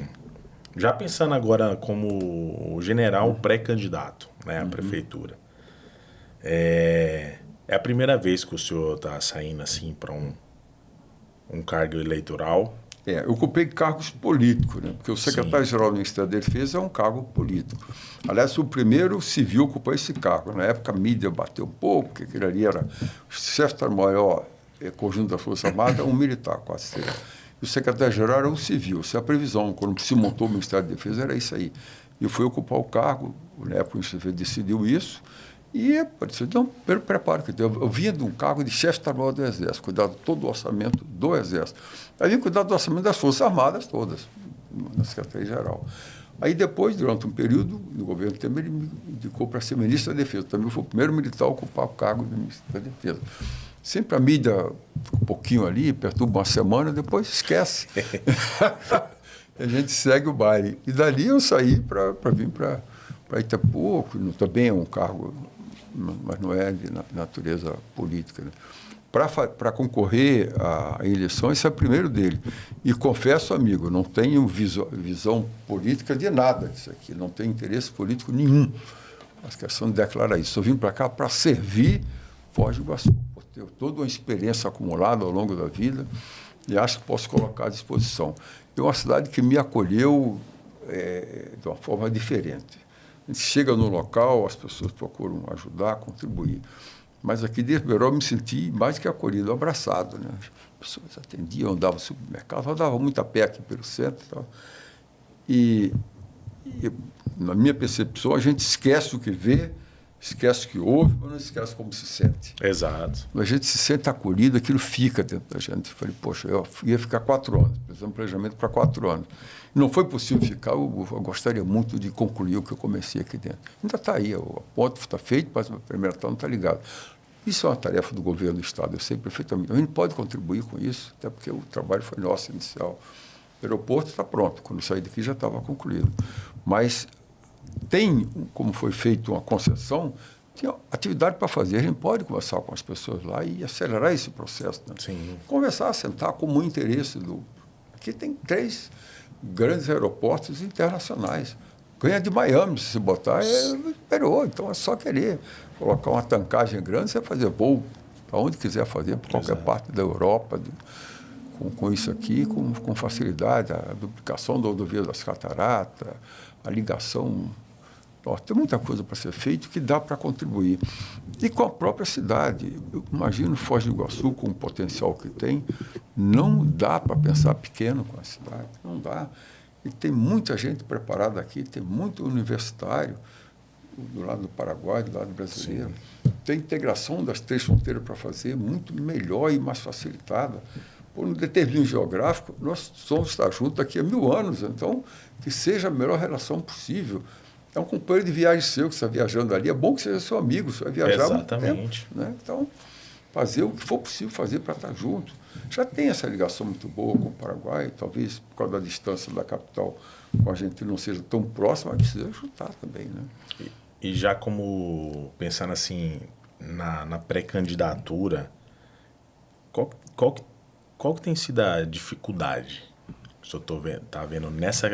Já pensando agora como general pré-candidato, né, à prefeitura. É a primeira vez que o senhor está saindo assim para um cargo eleitoral? Eu ocupei cargos políticos, né? Porque o secretário-geral do Ministério da Defesa é um cargo político. Aliás, o primeiro civil ocupou esse cargo. Na época, a mídia bateu um pouco, porque aquele ali era o chefe do maior conjunto da Força Armada, um militar, quase seria. E o secretário-geral era um civil. Essa é a previsão. Quando se montou o Ministério da Defesa, era isso aí. E eu fui ocupar o cargo, na época o Ministério da Defesa decidiu isso, e disse, não, pelo preparo que eu vinha de um cargo de chefe estadual do Exército, cuidar de todo o orçamento do Exército. Aí vim cuidar do orçamento das Forças Armadas todas, na Secretaria-Geral. Aí depois, durante um período, no governo Temer, ele me indicou para ser ministro da Defesa. Também foi o primeiro militar a ocupar o cargo de ministro da Defesa. Sempre a mídia fica um pouquinho ali, perturba uma semana, depois esquece. A gente segue o baile. E dali eu saí para vir para Itaipu, que também é um cargo, mas não é de natureza política, né? Para concorrer a eleições, esse é o primeiro dele. E confesso, amigo, não tenho visão política de nada disso aqui, não tenho interesse político nenhum. Mas questão de declarar isso. Estou vindo para cá para servir Foz do Iguaçu. Tenho toda uma experiência acumulada ao longo da vida e acho que posso colocar à disposição. É uma cidade que me acolheu de uma forma diferente. A gente chega no local, as pessoas procuram ajudar, contribuir. Mas aqui de Ribeirão eu me senti mais que acolhido, abraçado, né? As pessoas atendiam, andavam no supermercado, rodava muito a pé aqui pelo centro e tal. E, na minha percepção, a gente esquece o que vê, esquece o que ouve, mas não esquece como se sente. Exato. A gente se sente acolhido, aquilo fica dentro da gente. Eu falei, poxa, eu ia ficar 4 anos, precisamos de planejamento para 4 anos. Não foi possível ficar, eu gostaria muito de concluir o que eu comecei aqui dentro. Ainda está aí, o ponto está feito, mas a primeira etapa não está ligado. Isso é uma tarefa do governo do Estado, eu sei perfeitamente. A gente pode contribuir com isso, até porque o trabalho foi nosso inicial. O aeroporto está pronto, quando eu saí daqui já estava concluído. Mas tem, como foi feita uma concessão, tem atividade para fazer. A gente pode conversar com as pessoas lá e acelerar esse processo. Né? Sim. Conversar, sentar com o interesse do... Aqui tem 3 grandes aeroportos internacionais. Ganha de Miami, se botar, superou. Então é só querer colocar uma tancagem grande, você vai fazer voo para onde quiser fazer, para qualquer parte da Europa, com isso aqui, com facilidade, a duplicação da rodovia das Cataratas, a ligação. Tem muita coisa para ser feito que dá para contribuir. E com a própria cidade. Eu imagino Foz do Iguaçu, com o potencial que tem, não dá para pensar pequeno com a cidade, não dá. E tem muita gente preparada aqui, tem muito universitário, do lado do Paraguai, do lado brasileiro. Sim. Tem integração das 3 fronteiras para fazer, muito melhor e mais facilitada. Por um determínio geográfico, nós vamos estar juntos daqui a 1000 anos, então, que seja a melhor relação possível. É um companheiro de viagem seu que está viajando ali, é bom que seja seu amigo, você vai viajar há muito tempo, né? Então, fazer o que for possível fazer para estar junto. Já tem essa ligação muito boa com o Paraguai, talvez por causa da distância da capital com a Argentina não seja tão próxima, mas precisa juntar também, né? E já como, pensando assim, na pré-candidatura, qual que tem sido a dificuldade? Se eu tá vendo nessa,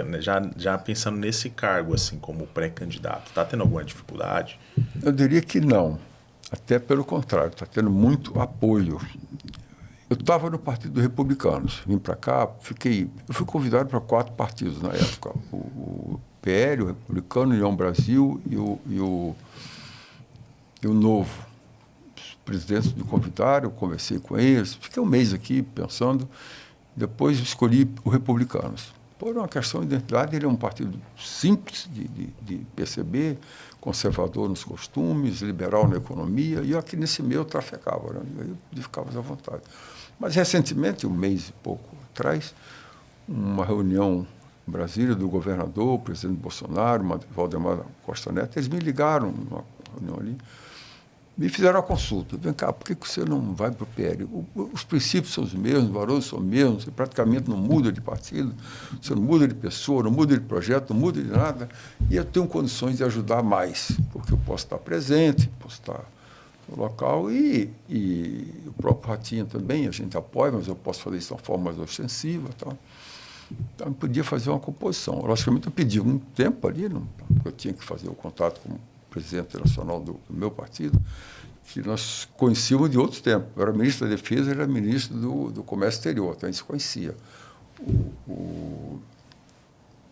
já pensando nesse cargo, assim, como pré-candidato, está tendo alguma dificuldade? Eu diria que não. Até pelo contrário, está tendo muito apoio. Eu estava no Partido Republicanos, vim para cá, eu fui convidado para 4 partidos na época, o PL, o Republicano, o União Brasil e o Novo. Os presidentes me convidaram, eu conversei com eles, fiquei um mês aqui pensando, depois escolhi o Republicanos. Por uma questão de identidade, ele é um partido simples de perceber, conservador nos costumes, liberal na economia, e eu aqui nesse meio eu trafegava, né? Eu ficava à vontade. Mas recentemente, um mês e pouco atrás, uma reunião em Brasília do governador, o presidente Bolsonaro, Valdemar Costa Neto, eles me ligaram numa reunião ali, me fizeram a consulta. Vem cá, por que você não vai para o PL? Os princípios são os mesmos, os valores são os mesmos, você praticamente não muda de partido, você não muda de pessoa, não muda de projeto, não muda de nada. E eu tenho condições de ajudar mais, porque eu posso estar presente, posso estar no local e o próprio Ratinho também, a gente apoia, mas eu posso fazer isso de uma forma mais ostensiva. Então eu podia fazer uma composição. Logicamente, eu pedi um tempo ali, porque eu tinha que fazer o contato com presidente nacional do meu partido, que nós conhecíamos de outros tempos. Eu era ministro da Defesa, ele era ministro do Comércio Exterior, então a gente se conhecia.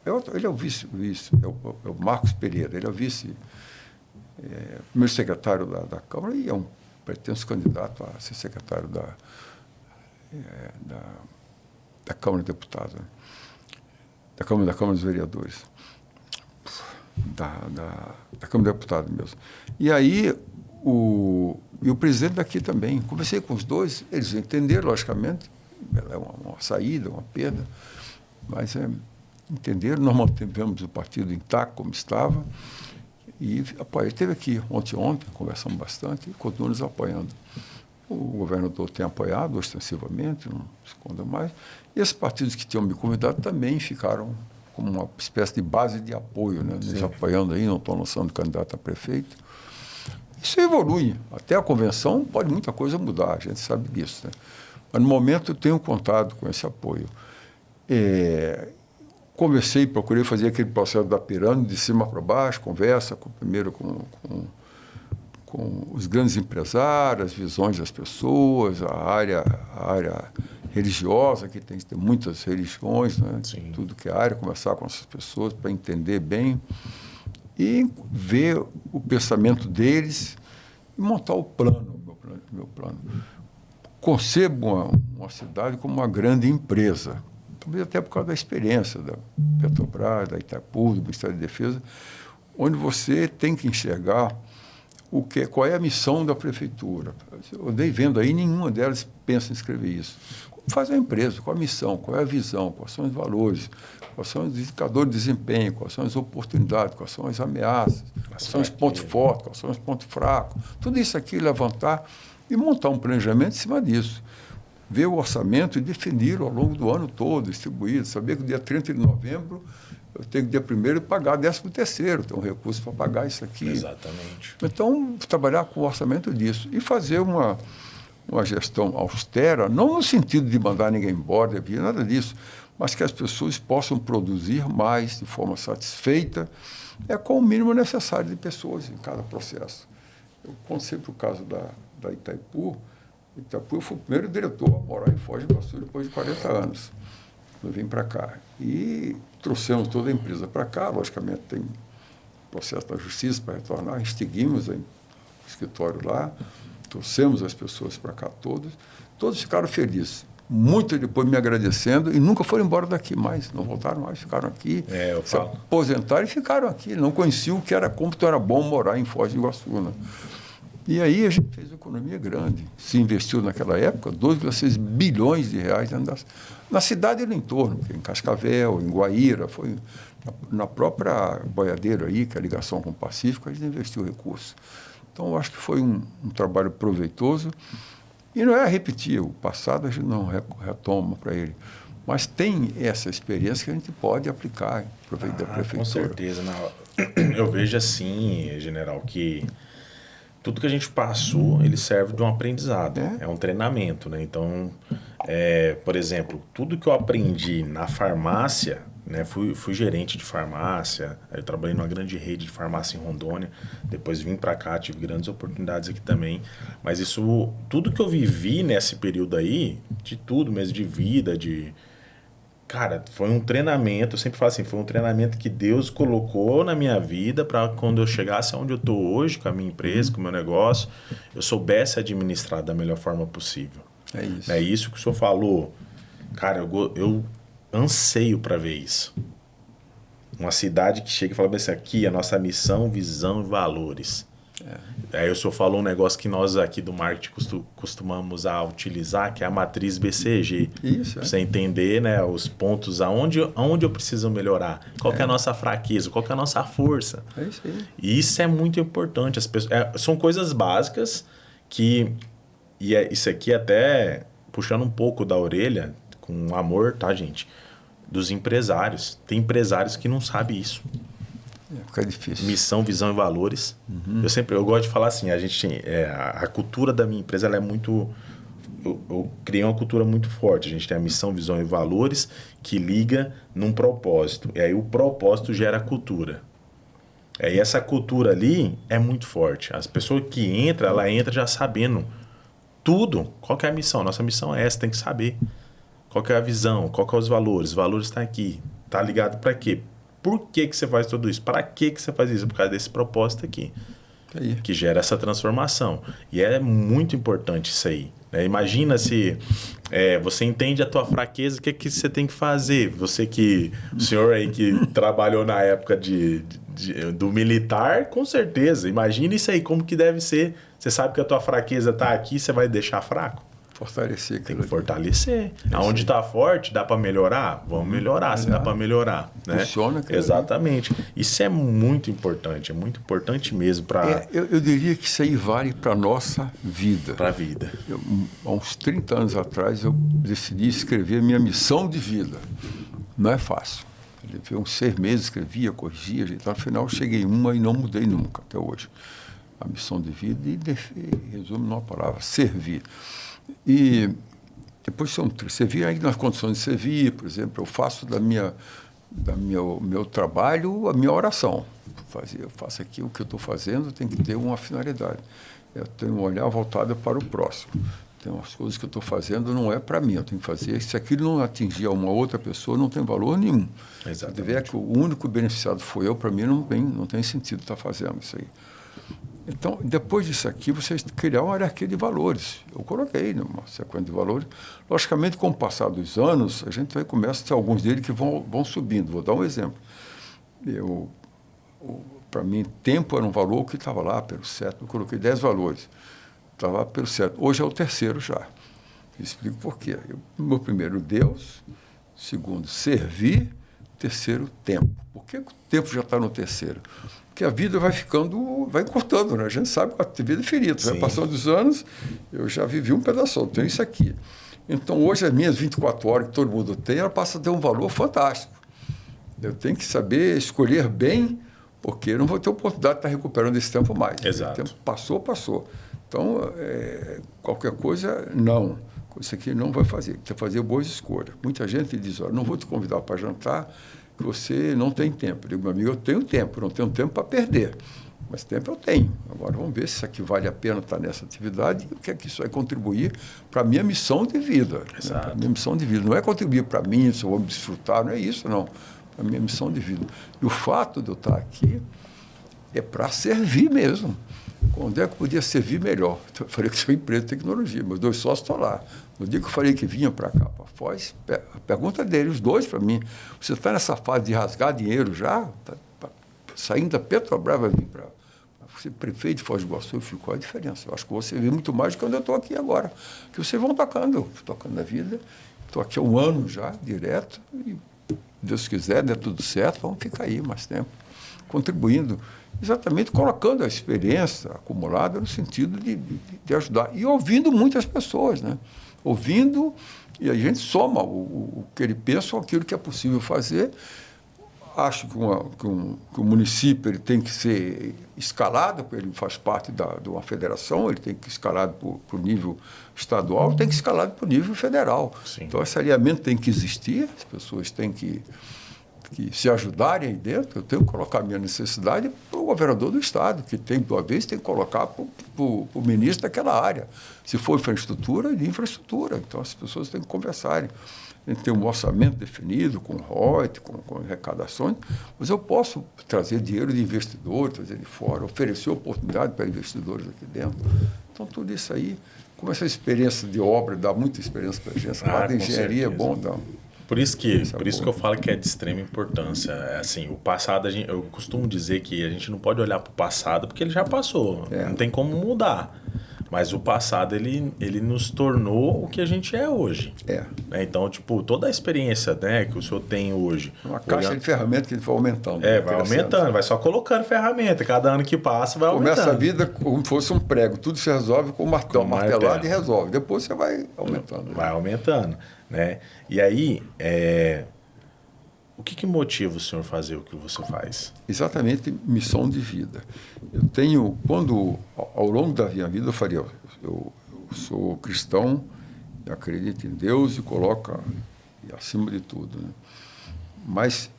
Ele é o vice, é o Marcos Pereira, ele é o vice, primeiro secretário da Câmara e é um pretenso candidato a ser secretário da Câmara de Deputados, né? da Câmara dos Vereadores. Da Câmara de Deputados mesmo. E aí, o presidente daqui também. Conversei com os dois, eles entenderam, logicamente, é uma saída, uma perda, mas entenderam, nós mantivemos o partido intacto como estava, e ele esteve aqui ontem, conversamos bastante, e continua nos apoiando. O governador tem apoiado ostensivamente, não esconda mais, e esses partidos que tinham me convidado também ficaram como uma espécie de base de apoio, né? Nos apoiando aí, não estão lançando candidato a prefeito. Isso evolui. Até a convenção pode muita coisa mudar, a gente sabe disso, né? Mas, no momento, eu tenho contato com esse apoio. Conversei, procurei fazer aquele processo da pirâmide, de cima para baixo, conversa primeiro com os grandes empresários, as visões das pessoas, a área religiosa, que tem que ter muitas religiões, né? Tudo que é área, conversar com essas pessoas para entender bem e ver o pensamento deles e montar o meu plano. Concebo uma cidade como uma grande empresa, talvez até por causa da experiência da Petrobras, da Itaipu, do Ministério da Defesa, onde você tem que enxergar qual é a missão da prefeitura. Eu andei vendo aí, nenhuma delas pensa em escrever isso. Como faz a empresa? Qual a missão? Qual é a visão? Quais são os valores? Quais são os indicadores de desempenho? Quais são as oportunidades? Quais são as ameaças? Quais são os pontos fortes? Quais são os pontos fracos? Tudo isso aqui levantar e montar um planejamento em cima disso. Ver o orçamento e definir ao longo do ano todo, distribuído. Saber que o dia 30 de novembro eu tenho que, dia 1º, pagar 13º, ter um recurso para pagar isso aqui. Exatamente. Então, trabalhar com o orçamento disso e fazer uma gestão austera, não no sentido de mandar ninguém embora, nada disso, mas que as pessoas possam produzir mais de forma satisfeita, com o mínimo necessário de pessoas em cada processo. Eu conto sempre o caso da Itaipu. Eu fui o primeiro diretor a morar em Foz do Iguaçu depois de 40 anos. Eu vim para cá. E trouxemos toda a empresa para cá, logicamente tem processo da justiça para retornar, extinguimos o escritório lá, trouxemos as pessoas para cá todos ficaram felizes. Muito depois me agradecendo e nunca foram embora daqui mais, não voltaram mais, ficaram aqui, se aposentaram e ficaram aqui. Não conheciam como era bom morar em Foz do Iguaçu, né? E aí a gente fez uma economia grande. Se investiu naquela época 2,6 bilhões de reais na cidade e no entorno, em Cascavel, em Guaíra, foi na própria Boiadeiro aí, que é a ligação com o Pacífico, a gente investiu recursos. Então, eu acho que foi um trabalho proveitoso. E não é repetir o passado, a gente não retoma para ele. Mas tem essa experiência que a gente pode aplicar, aproveitar da prefeitura. Com certeza. Eu vejo assim, general, que tudo que a gente passou, ele serve de um aprendizado. É um treinamento, né? Então, por exemplo, tudo que eu aprendi na farmácia, né? Fui gerente de farmácia, eu trabalhei numa grande rede de farmácia em Rondônia, depois vim para cá, tive grandes oportunidades aqui também. Mas isso, tudo que eu vivi nesse período aí, de tudo mesmo, de vida, Cara, foi um treinamento, eu sempre falo assim, foi um treinamento que Deus colocou na minha vida para quando eu chegasse aonde eu estou hoje, com a minha empresa, com o meu negócio, eu soubesse administrar da melhor forma possível. É isso. É isso que o senhor falou. Cara, eu anseio para ver isso. Uma cidade que chega e fala assim, aqui a nossa missão, visão e valores. Aí o senhor falou um negócio que nós aqui do marketing costumamos a utilizar, que é a matriz BCG. Isso, Pra você entender, né, os pontos aonde eu preciso melhorar. Qual que é a nossa fraqueza, qual que é a nossa força. É isso aí. E isso é muito importante. As pessoas, são coisas básicas que... isso aqui até puxando um pouco da orelha, com amor, tá, gente? Dos empresários. Tem empresários que não sabem isso. Fica difícil. Missão, visão e valores. Eu gosto de falar assim, a cultura da minha empresa ela é muito... Eu criei uma cultura muito forte. A gente tem a missão, visão e valores que liga num propósito. E aí o propósito gera a cultura. E essa cultura ali é muito forte. As pessoas que entram, ela entra já sabendo tudo. Qual que é a missão? Nossa missão é essa, tem que saber. Qual que é a visão? Qual que é os valores? Os valores estão aqui. Tá ligado para quê? Por que você faz tudo isso? Para que você faz isso? Por causa desse propósito aqui. Aí. Que gera essa transformação. E é muito importante isso aí. Né? Imagina se você entende a tua fraqueza, o que você tem que fazer? O senhor aí que trabalhou na época do militar, com certeza. Imagina isso aí, como que deve ser. Você sabe que a tua fraqueza está aqui, você vai deixar fraco? fortalecer Tem aquilo que ali. fortalecer. Aonde está forte, dá para melhorar? Vamos melhorar, se dá para melhorar. Né? Funciona aquilo ali. Exatamente. Isso é muito importante mesmo para Eu diria que isso aí vale para a nossa vida. a vida. Há uns 30 anos atrás, eu decidi escrever a minha missão de vida. Não é fácil. Eu levei uns 6 meses, escrevia, corrigia, então, no final cheguei em uma e não mudei nunca, até hoje. A missão de vida, e resume numa palavra, servir. E depois servir aí nas condições de servir, por exemplo, eu faço meu trabalho a minha oração. Eu faço aqui o que eu estou fazendo, tem que ter uma finalidade. Eu tenho um olhar voltado para o próximo. Então, as coisas que eu estou fazendo não é para mim, eu tenho que fazer. Se aquilo não atingir uma outra pessoa, não tem valor nenhum. Exatamente. Se tiver que o único beneficiado foi eu, para mim não tem sentido estar fazendo isso aí. Então, depois disso aqui, você criar uma hierarquia de valores. Eu coloquei numa sequência de valores. Logicamente, com o passar dos anos, a gente vai começar a ter alguns deles que vão subindo. Vou dar um exemplo. Para mim, tempo era um valor que estava lá pelo certo. Eu coloquei 10 valores. Estava lá pelo certo. Hoje é o terceiro já. Eu explico por quê. Meu primeiro, Deus. Segundo, servir. Terceiro, tempo. Por que o tempo já está no terceiro? Porque a vida vai encurtando, né? A gente sabe que a vida é finita. Vai passando os anos, eu já vivi um pedaço, eu tenho isso aqui. Então, hoje, as minhas 24 horas que todo mundo tem, ela passa a ter um valor fantástico. Eu tenho que saber escolher bem, porque eu não vou ter oportunidade de estar recuperando esse tempo mais. Exato. O tempo passou. Então, qualquer coisa, não. Isso aqui não vai fazer. Tem que fazer boas escolhas. Muita gente diz, olha, não vou te convidar para jantar, que você não tem tempo. Eu digo, meu amigo, eu tenho tempo, não tenho tempo para perder. Mas tempo eu tenho. Agora, vamos ver se isso aqui vale a pena estar nessa atividade e o que é que isso vai contribuir para a minha missão de vida. Exato. Né? Para a minha missão de vida. Não é contribuir para mim, se eu vou me desfrutar, não é isso, não. Para a minha missão de vida. E o fato de eu estar aqui é para servir mesmo. Onde é que eu podia servir melhor? Eu falei que sou empresa de tecnologia, meus 2 sócios estão lá. No dia que eu falei que vinha para cá, para Foz, a pergunta dele, os 2 para mim, você está nessa fase de rasgar dinheiro já? Saindo da Petrobras, vai vir para ser prefeito de Foz do Iguaçu? Eu falei, qual a diferença? Eu acho que você vê muito mais do que onde eu estou aqui agora. Que vocês vão tocando na vida. Estou aqui há 1 ano já, direto, e Deus quiser, der tudo certo, vamos ficar aí mais tempo, contribuindo. Exatamente colocando a experiência acumulada no sentido de ajudar. E ouvindo muitas pessoas, né? Ouvindo, e a gente soma o que ele pensa com aquilo que é possível fazer. Acho que o município ele tem que ser escalado, ele faz parte de uma federação, ele tem que ser escalado para o nível estadual, tem que ser escalado para o nível federal. Sim. Então, esse alinhamento tem que existir, as pessoas têm que se ajudarem aí dentro. Eu tenho que colocar a minha necessidade para o governador do Estado, que tem, por vez, tem que colocar para o ministro daquela área. Se for infraestrutura, de infraestrutura. Então, as pessoas têm que conversarem. A gente tem um orçamento definido, com ROIT, com arrecadações, mas eu posso trazer dinheiro de investidor, trazer de fora, oferecer oportunidade para investidores aqui dentro. Então, tudo isso aí, como essa experiência de obra dá muita experiência para a gente, essa parte de engenharia é bom, dá. Por isso que eu falo que é de extrema importância. Assim, o passado, eu costumo dizer que a gente não pode olhar para o passado porque ele já passou. Não tem como mudar. Mas o passado, ele nos tornou o que a gente é hoje. Né? Então, tipo, toda a experiência, né, que o senhor tem hoje... Uma caixa de ferramentas que a gente vai aumentando. Vai aumentando, vai só colocando ferramenta. Cada ano que passa, vai aumentando. Começa a vida como se fosse um prego. Tudo se resolve com um martelado e resolve. Depois você vai aumentando. Vai aumentando, né? E aí, o que motiva o senhor a fazer o que você faz? Exatamente, missão de vida. Eu tenho, ao longo da minha vida, eu falei, eu sou cristão, acredito em Deus e coloco acima de tudo. Né? Mas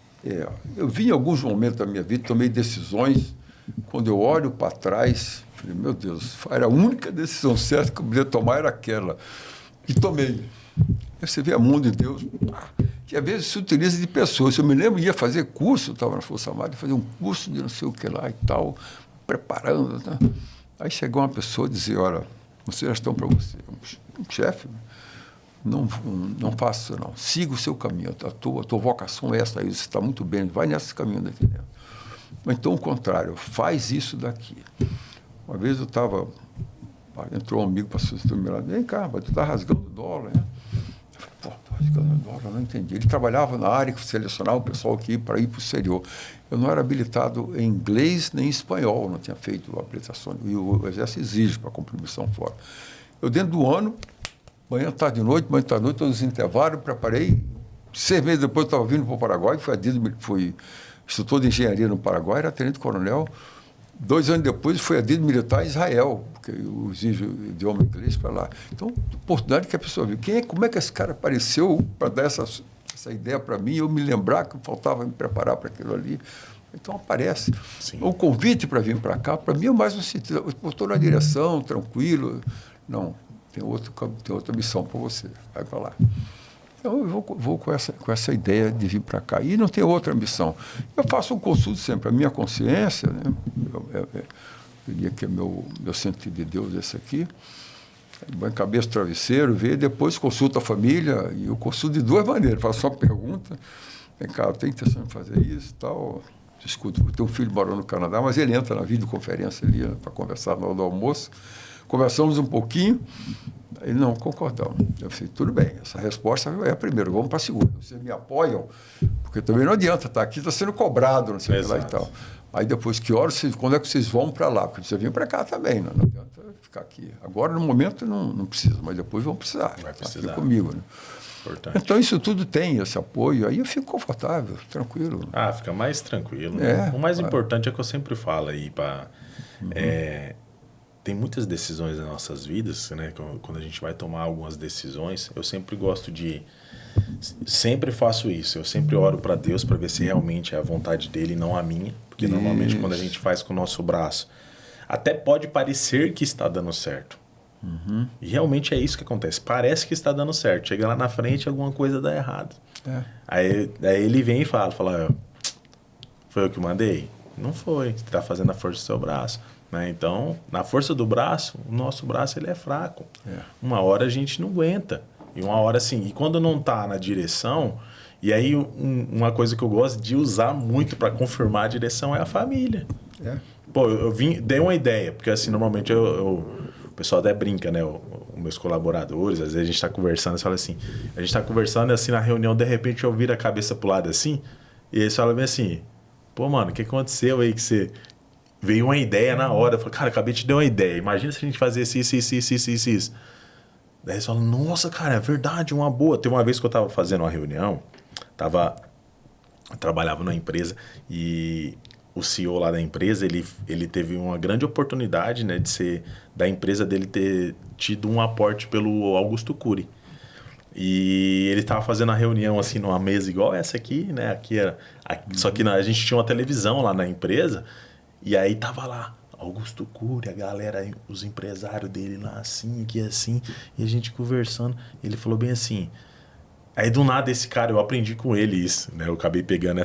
eu vi em alguns momentos da minha vida, tomei decisões, quando eu olho para trás, falei, meu Deus, era a única decisão certa que eu podia tomar era aquela. E tomei. Você vê a mão de Deus, que às vezes se utiliza de pessoas. Eu me lembro, ia fazer curso, estava na Força Armada, fazer um curso de não sei o que lá e tal, preparando. Né? Aí chegou uma pessoa e dizia, olha, vocês já estão para você. Um chefe, não faça isso não. Siga o seu caminho. A tua vocação é essa aí, você está muito bem, vai nesse caminho daqui dentro. Ou então o contrário, faz isso daqui. Uma vez eu estava Entrou um amigo, passou do meu lado, vem cá, mas tu tá rasgando dólar, né? Eu falei, pô, tô rasgando dólar, eu não entendi. Ele trabalhava na área que selecionava o pessoal aqui para ir para o exterior. Eu não era habilitado em inglês nem em espanhol, não tinha feito a habilitação, e o Exército exige para contribuição fora. Eu, dentro do ano, manhã, tarde e noite, todos os intervalos, preparei. 6 meses depois eu estava vindo para o Paraguai, fui instrutor de engenharia no Paraguai, era tenente-coronel. 2 anos depois foi adido militar em Israel, porque eu exijo idioma inglês para lá. Então, oportunidade que a pessoa viu. Como é que esse cara apareceu para dar essa ideia para mim, eu me lembrar que faltava me preparar para aquilo ali. Então aparece. Sim. O convite para vir para cá, para mim é mais no sentido, eu estou na direção, tranquilo. Não, tem outra missão para você, vai para lá. Então eu vou com essa ideia de vir para cá. E não tem outra missão. Eu faço um consulto sempre, a minha consciência, né? Eu diria que é meu centro de Deus esse aqui. Banho cabeça, travesseiro, vê, depois consulta a família, e eu consulto de 2 maneiras, faço uma pergunta, vem cá, eu tenho intenção de fazer isso e tal, escuto, eu tenho um filho morando no Canadá, mas ele entra na videoconferência ali para conversar na hora do almoço, conversamos um pouquinho, ele não, concordamos. Eu falei, tudo bem, essa resposta é a primeira, vamos para a segunda, vocês me apoiam, porque também não adianta, tá aqui, está sendo cobrado, não sei o que lá e tal. Aí depois, quando é que vocês vão para lá? Porque você vem para cá também, não adianta ficar aqui. Agora, no momento, não precisa, mas depois vão precisar. Vai precisar. Aqui comigo. Né? Importante. Então, isso tudo tem esse apoio, aí eu fico confortável, tranquilo. Fica mais tranquilo. Né? O mais importante é que eu sempre falo aí, tem muitas decisões nas nossas vidas, né? Quando a gente vai tomar algumas decisões, eu sempre gosto de... Sempre faço isso, eu sempre oro para Deus para ver se realmente é a vontade dele e não a minha, porque normalmente quando a gente faz com o nosso braço, até pode parecer que está dando certo. E realmente é isso que acontece, parece que está dando certo, chega lá na frente alguma coisa dá errado. Aí ele vem e fala, foi eu que mandei? Não foi, você está fazendo a força do seu braço. Né? Então, na força do braço, o nosso braço ele é fraco. Uma hora a gente não aguenta. E uma hora assim, e quando não está na direção, e aí uma coisa que eu gosto de usar muito para confirmar a direção é a família. Pô, eu dei uma ideia, porque assim, normalmente o pessoal até brinca, né? Os meus colaboradores, às vezes a gente está conversando, eles falam assim, a gente está conversando assim na reunião, de repente eu viro a cabeça pro lado assim, e eles falam bem assim, pô, mano, o que aconteceu aí que você... Veio uma ideia na hora, eu falo, cara, acabei de te dar uma ideia, imagina se a gente fazesse isso. Daí eles falam, nossa, cara, é verdade, uma boa. Tem uma vez que eu estava fazendo uma reunião, eu trabalhava numa empresa e o CEO lá da empresa, ele teve uma grande oportunidade, né, da empresa dele ter tido um aporte pelo Augusto Cury. E ele estava fazendo a reunião assim numa mesa igual essa aqui, né, só que a gente tinha uma televisão lá na empresa e aí tava lá Augusto Cury, a galera, os empresários dele lá assim, aqui assim, e a gente conversando. Ele falou bem assim. Aí do nada esse cara, eu aprendi com ele isso, né? Eu acabei pegando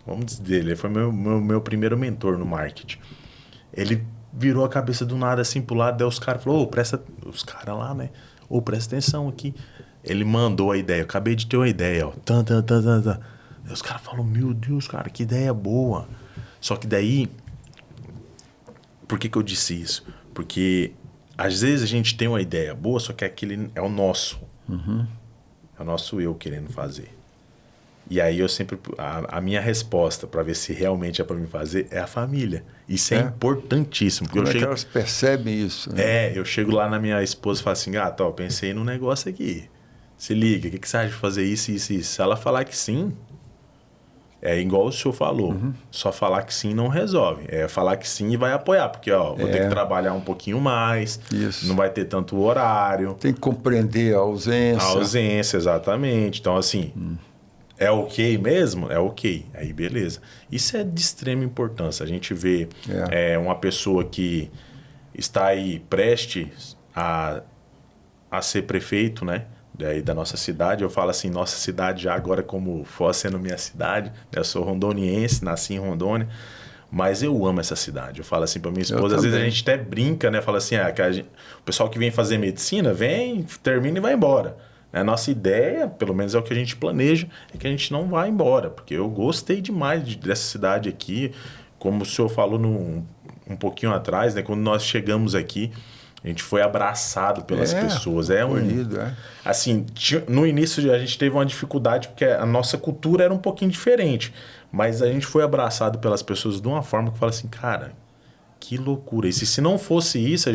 vamos dizer, ele foi meu primeiro mentor no marketing. Ele virou a cabeça do nada assim pro lado, daí os caras falaram, os caras lá, né? Presta atenção aqui. Ele mandou a ideia, eu acabei de ter uma ideia, ó. Aí os caras falaram, meu Deus, cara, que ideia boa. Só que daí... Por que eu disse isso? Porque às vezes a gente tem uma ideia boa, só que aquele é o nosso. É o nosso eu querendo fazer. E aí eu sempre... A minha resposta para ver se realmente é para mim fazer é a família. Isso é importantíssimo. Como é que elas percebem isso? Né? Eu chego lá na minha esposa e falo assim, gata, ó, pensei num negócio aqui. Se liga, o que você acha de fazer isso, isso, isso? Se ela falar que sim... É igual o senhor falou, só falar que sim não resolve. É falar que sim e vai apoiar, porque vou ter que trabalhar um pouquinho mais, não vai ter tanto horário. Tem que compreender a ausência. A ausência, exatamente. Então, assim, é ok mesmo? É ok. Aí, beleza. Isso é de extrema importância. A gente vê uma pessoa que está aí prestes a ser prefeito, né? Daí da nossa cidade, eu falo assim, nossa cidade já agora como fosse sendo minha cidade, eu sou rondoniense, nasci em Rondônia, mas eu amo essa cidade. Eu falo assim para minha esposa, às vezes a gente até brinca, né? Fala assim, o pessoal que vem fazer medicina, vem, termina e vai embora. A nossa ideia, pelo menos é o que a gente planeja, é que a gente não vá embora, porque eu gostei demais dessa cidade aqui, como o senhor falou um pouquinho atrás, né? Quando nós chegamos aqui, a gente foi abraçado pelas pessoas. Acolhido, Assim, no início a gente teve uma dificuldade porque a nossa cultura era um pouquinho diferente. Mas a gente foi abraçado pelas pessoas de uma forma que fala assim, cara, que loucura. E se não fosse isso,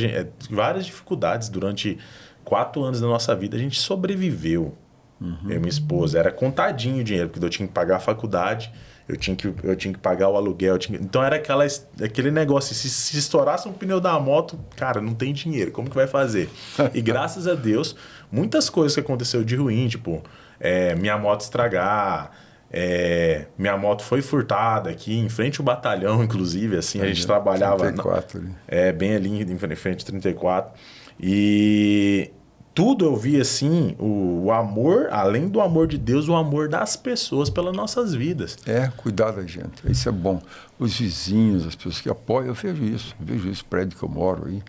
várias dificuldades durante 4 anos da nossa vida, a gente sobreviveu. Eu e minha esposa. Era contadinho o dinheiro, porque eu tinha que pagar a faculdade, eu tinha que pagar o aluguel. Então era aquele negócio, se estourasse um pneu da moto, cara, não tem dinheiro, como que vai fazer? E graças a Deus, muitas coisas que aconteceu de ruim, tipo, minha moto estragar, minha moto foi furtada aqui, em frente ao batalhão, inclusive, assim, a gente trabalhava... 34, ali. Bem ali, em frente ao 34. E... tudo eu vi assim, o amor, além do amor de Deus, o amor das pessoas pelas nossas vidas. Cuidar da gente, isso é bom. Os vizinhos, as pessoas que apoiam, eu vejo isso, prédio que eu moro aí.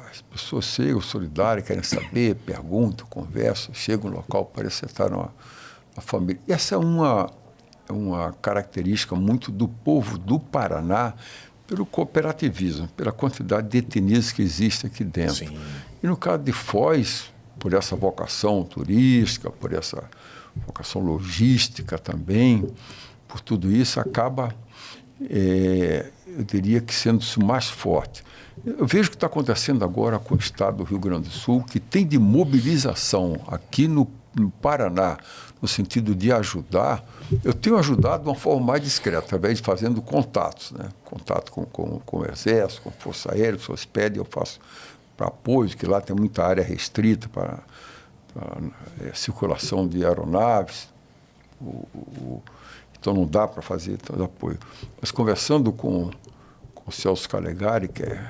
As pessoas chegam solidárias, querem saber, perguntam, conversam, chegam no local, parece que você está numa família. E essa é uma característica muito do povo do Paraná, pelo cooperativismo, pela quantidade de etnias que existe aqui dentro. Sim. E no caso de Foz, por essa vocação turística, por essa vocação logística também, por tudo isso, acaba, eu diria que sendo-se mais forte. Eu vejo o que está acontecendo agora com o estado do Rio Grande do Sul, que tem de mobilização aqui no Paraná, no sentido de ajudar. Eu tenho ajudado de uma forma mais discreta, através de fazendo contatos, né? Contato com o Exército, com a Força Aérea, as pessoas pedem, eu faço para apoio, que lá tem muita área restrita para circulação de aeronaves, então não dá para fazer todo apoio. Mas conversando com o Celso Calegari, que é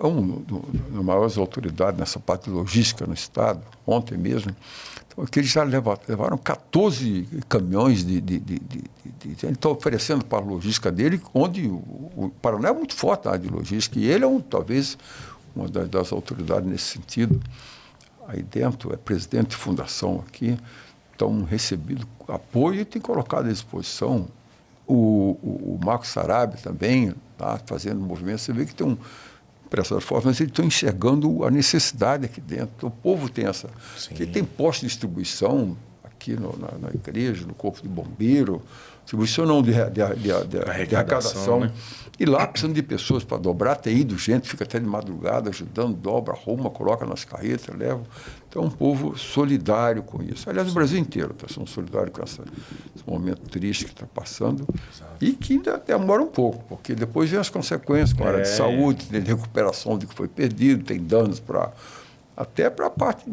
uma das maiores autoridades nessa parte de logística no Estado, ontem mesmo, então, que eles já levaram 14 caminhões ele está oferecendo para a logística dele, onde o Paraná é muito forte na área de logística, e ele é talvez uma das autoridades nesse sentido. Aí dentro, é presidente de fundação aqui, estão recebido apoio e tem colocado à disposição o Marcos Sarabia também, tá fazendo movimento. Você vê que tem um empresário forte, mas eles estão enxergando a necessidade aqui dentro. Então, o povo tem essa... Porque tem posto de distribuição aqui na igreja, no corpo de bombeiro, distribuição não de arrecadação, né? E lá, precisando de pessoas para dobrar, tem ido gente, fica até de madrugada ajudando, dobra, arruma, coloca nas carretas, leva. Então, é um povo solidário com isso. Aliás, o Brasil inteiro está sendo solidário com esse momento triste que está passando. Exato. E que ainda demora um pouco, porque depois vem as consequências com a área de saúde, de recuperação do que foi perdido, tem danos até para a parte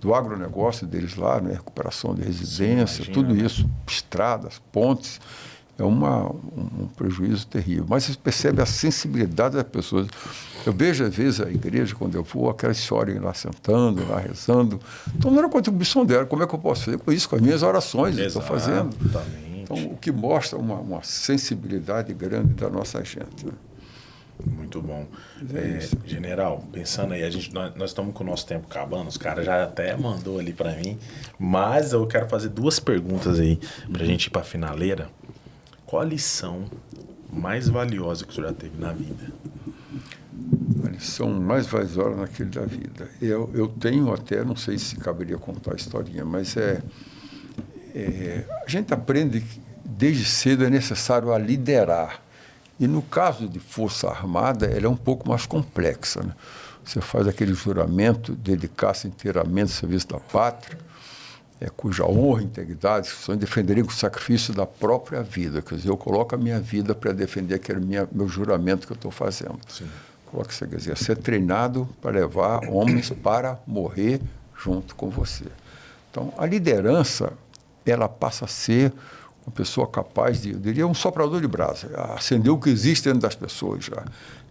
do agronegócio deles lá, né? Recuperação de residência, tudo isso, estradas, pontes. É um prejuízo terrível. Mas você percebe a sensibilidade das pessoas. Eu vejo, às vezes, a igreja, quando eu vou, aquelas senhoras lá sentando, lá rezando. Então, não era a contribuição dela. Como é que eu posso fazer com isso? Com as minhas orações, eu estou fazendo. Então, o que mostra uma sensibilidade grande da nossa gente. Né? Muito bom. General, pensando aí, nós estamos com o nosso tempo acabando, os caras já até mandou ali para mim, mas eu quero fazer 2 perguntas aí para a gente ir para a finaleira. Qual a lição mais valiosa que o senhor já teve na vida? A lição mais valiosa naquele da vida. Eu tenho até, não sei se caberia contar a historinha, mas a gente aprende que desde cedo é necessário a liderar. E no caso de Força Armada, ela é um pouco mais complexa. Né? Você faz aquele juramento, dedicar-se inteiramente ao serviço da pátria, cuja honra e integridade são defenderem com o sacrifício da própria vida. Quer dizer, eu coloco a minha vida para defender aquele meu juramento que eu estou fazendo. Sim. Coloca isso, quer dizer, ser treinado para levar homens para morrer junto com você. Então, a liderança, ela passa a ser uma pessoa capaz de, eu diria, um soprador de brasa, acender o que existe dentro das pessoas já.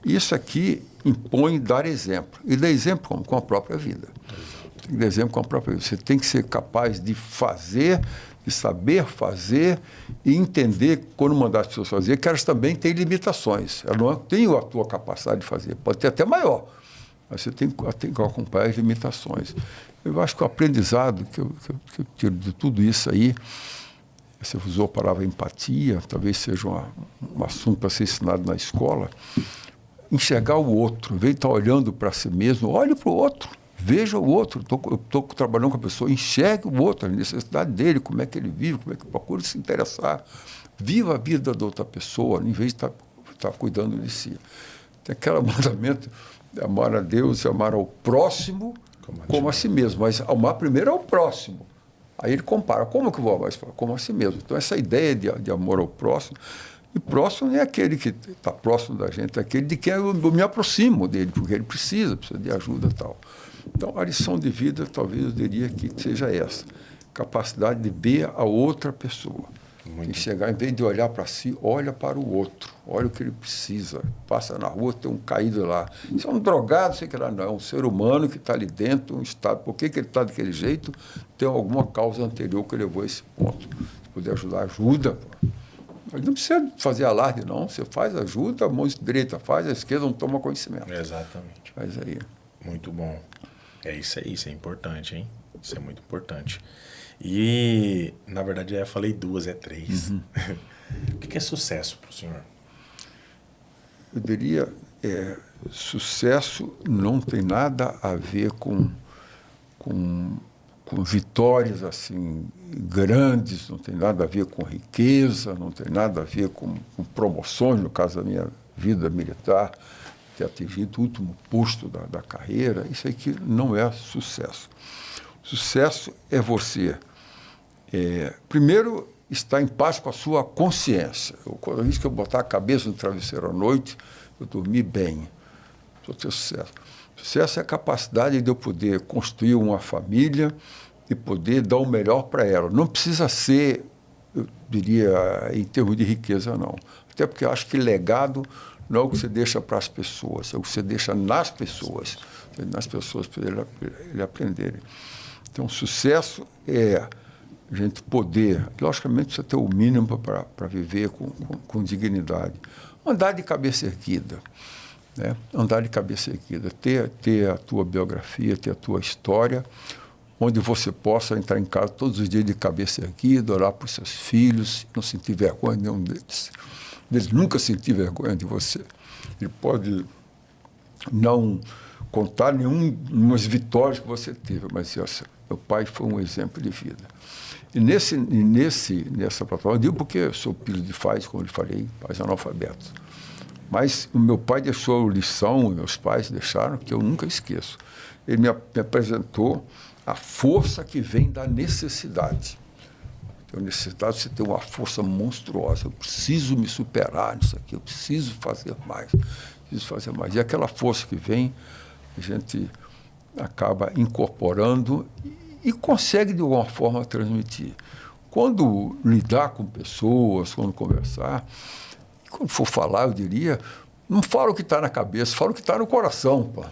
Isso aqui impõe dar exemplo. E dar exemplo com a própria vida. Dar exemplo com a própria vida. Você tem que ser capaz de fazer, de saber fazer e entender, quando mandar as pessoas fazer, que elas também têm limitações. Elas não têm a tua capacidade de fazer. Pode ter até maior, mas você tem que acompanhar as limitações. Eu acho que o aprendizado que eu tiro de tudo isso aí você usou a palavra empatia, talvez seja um assunto para ser ensinado na escola, enxergar o outro, em vez de estar olhando para si mesmo, olhe para o outro, veja o outro. Eu estou trabalhando com a pessoa, enxergue o outro, a necessidade dele, como é que ele vive, como é que procura se interessar. Viva a vida da outra pessoa, em vez de estar cuidando de si. Tem aquele mandamento de amar a Deus e amar ao próximo como a si mesmo. Mas amar primeiro ao próximo. Aí ele compara, como que eu vou amar? Como a si mesmo. Então, essa ideia de amor ao próximo, e próximo não é aquele que está próximo da gente, é aquele de quem eu me aproximo dele, porque ele precisa de ajuda e tal. Então, a lição de vida, talvez eu diria que seja essa. Capacidade de ver a outra pessoa. E chegar, em vez de olhar para si, olha para o outro. Olha o que ele precisa. Passa na rua, tem um caído lá. Isso é um drogado, sei que lá não. É um ser humano que está ali dentro, um estado. Por que ele está daquele jeito? Tem alguma causa anterior que levou a esse ponto. Se puder ajudar, ajuda. Mas não precisa fazer alarde, não. Você faz, ajuda, a mão direita faz, a esquerda não toma conhecimento. Exatamente. Faz aí. Muito bom. É isso aí, isso é importante, hein? Isso é muito importante. E, na verdade, eu falei 2, é 3. Uhum. O que é sucesso para o senhor? Eu diria, sucesso não tem nada a ver com vitórias assim grandes, não tem nada a ver com riqueza, não tem nada a ver com promoções, no caso da minha vida militar, ter atingido o último posto da carreira. Isso aqui não é sucesso. Sucesso é você, primeiro, estar em paz com a sua consciência. Cada vez que eu botar a cabeça no travesseiro à noite, eu dormir bem. Vou ter sucesso. Sucesso é a capacidade de eu poder construir uma família e poder dar o melhor para ela. Não precisa ser, eu diria, em termos de riqueza, não. Até porque eu acho que legado não é o que você deixa para as pessoas, é o que você deixa nas pessoas para ele aprenderem. Então, sucesso é a gente poder, logicamente, precisa ter o mínimo para viver com dignidade. Andar de cabeça erguida, né? Andar de cabeça erguida, ter a tua biografia, ter a tua história, onde você possa entrar em casa todos os dias de cabeça erguida, olhar para os seus filhos, não sentir vergonha de nenhum deles. Eles nunca sentir vergonha de você. Ele pode não contar nenhumas vitórias que você teve, mas meu pai foi um exemplo de vida. E nessa plataforma, eu digo porque eu sou filho de pais, como eu falei, pais analfabetos. Mas o meu pai deixou lição, meus pais deixaram, que eu nunca esqueço. Ele me apresentou a força que vem da necessidade. A necessidade de você ter uma força monstruosa. Eu preciso me superar nisso aqui, eu preciso fazer mais. E aquela força que vem, a gente acaba incorporando e consegue, de alguma forma, transmitir. Quando lidar com pessoas, quando conversar, quando for falar, eu diria, não fala o que está na cabeça, fala o que está no coração. Pô.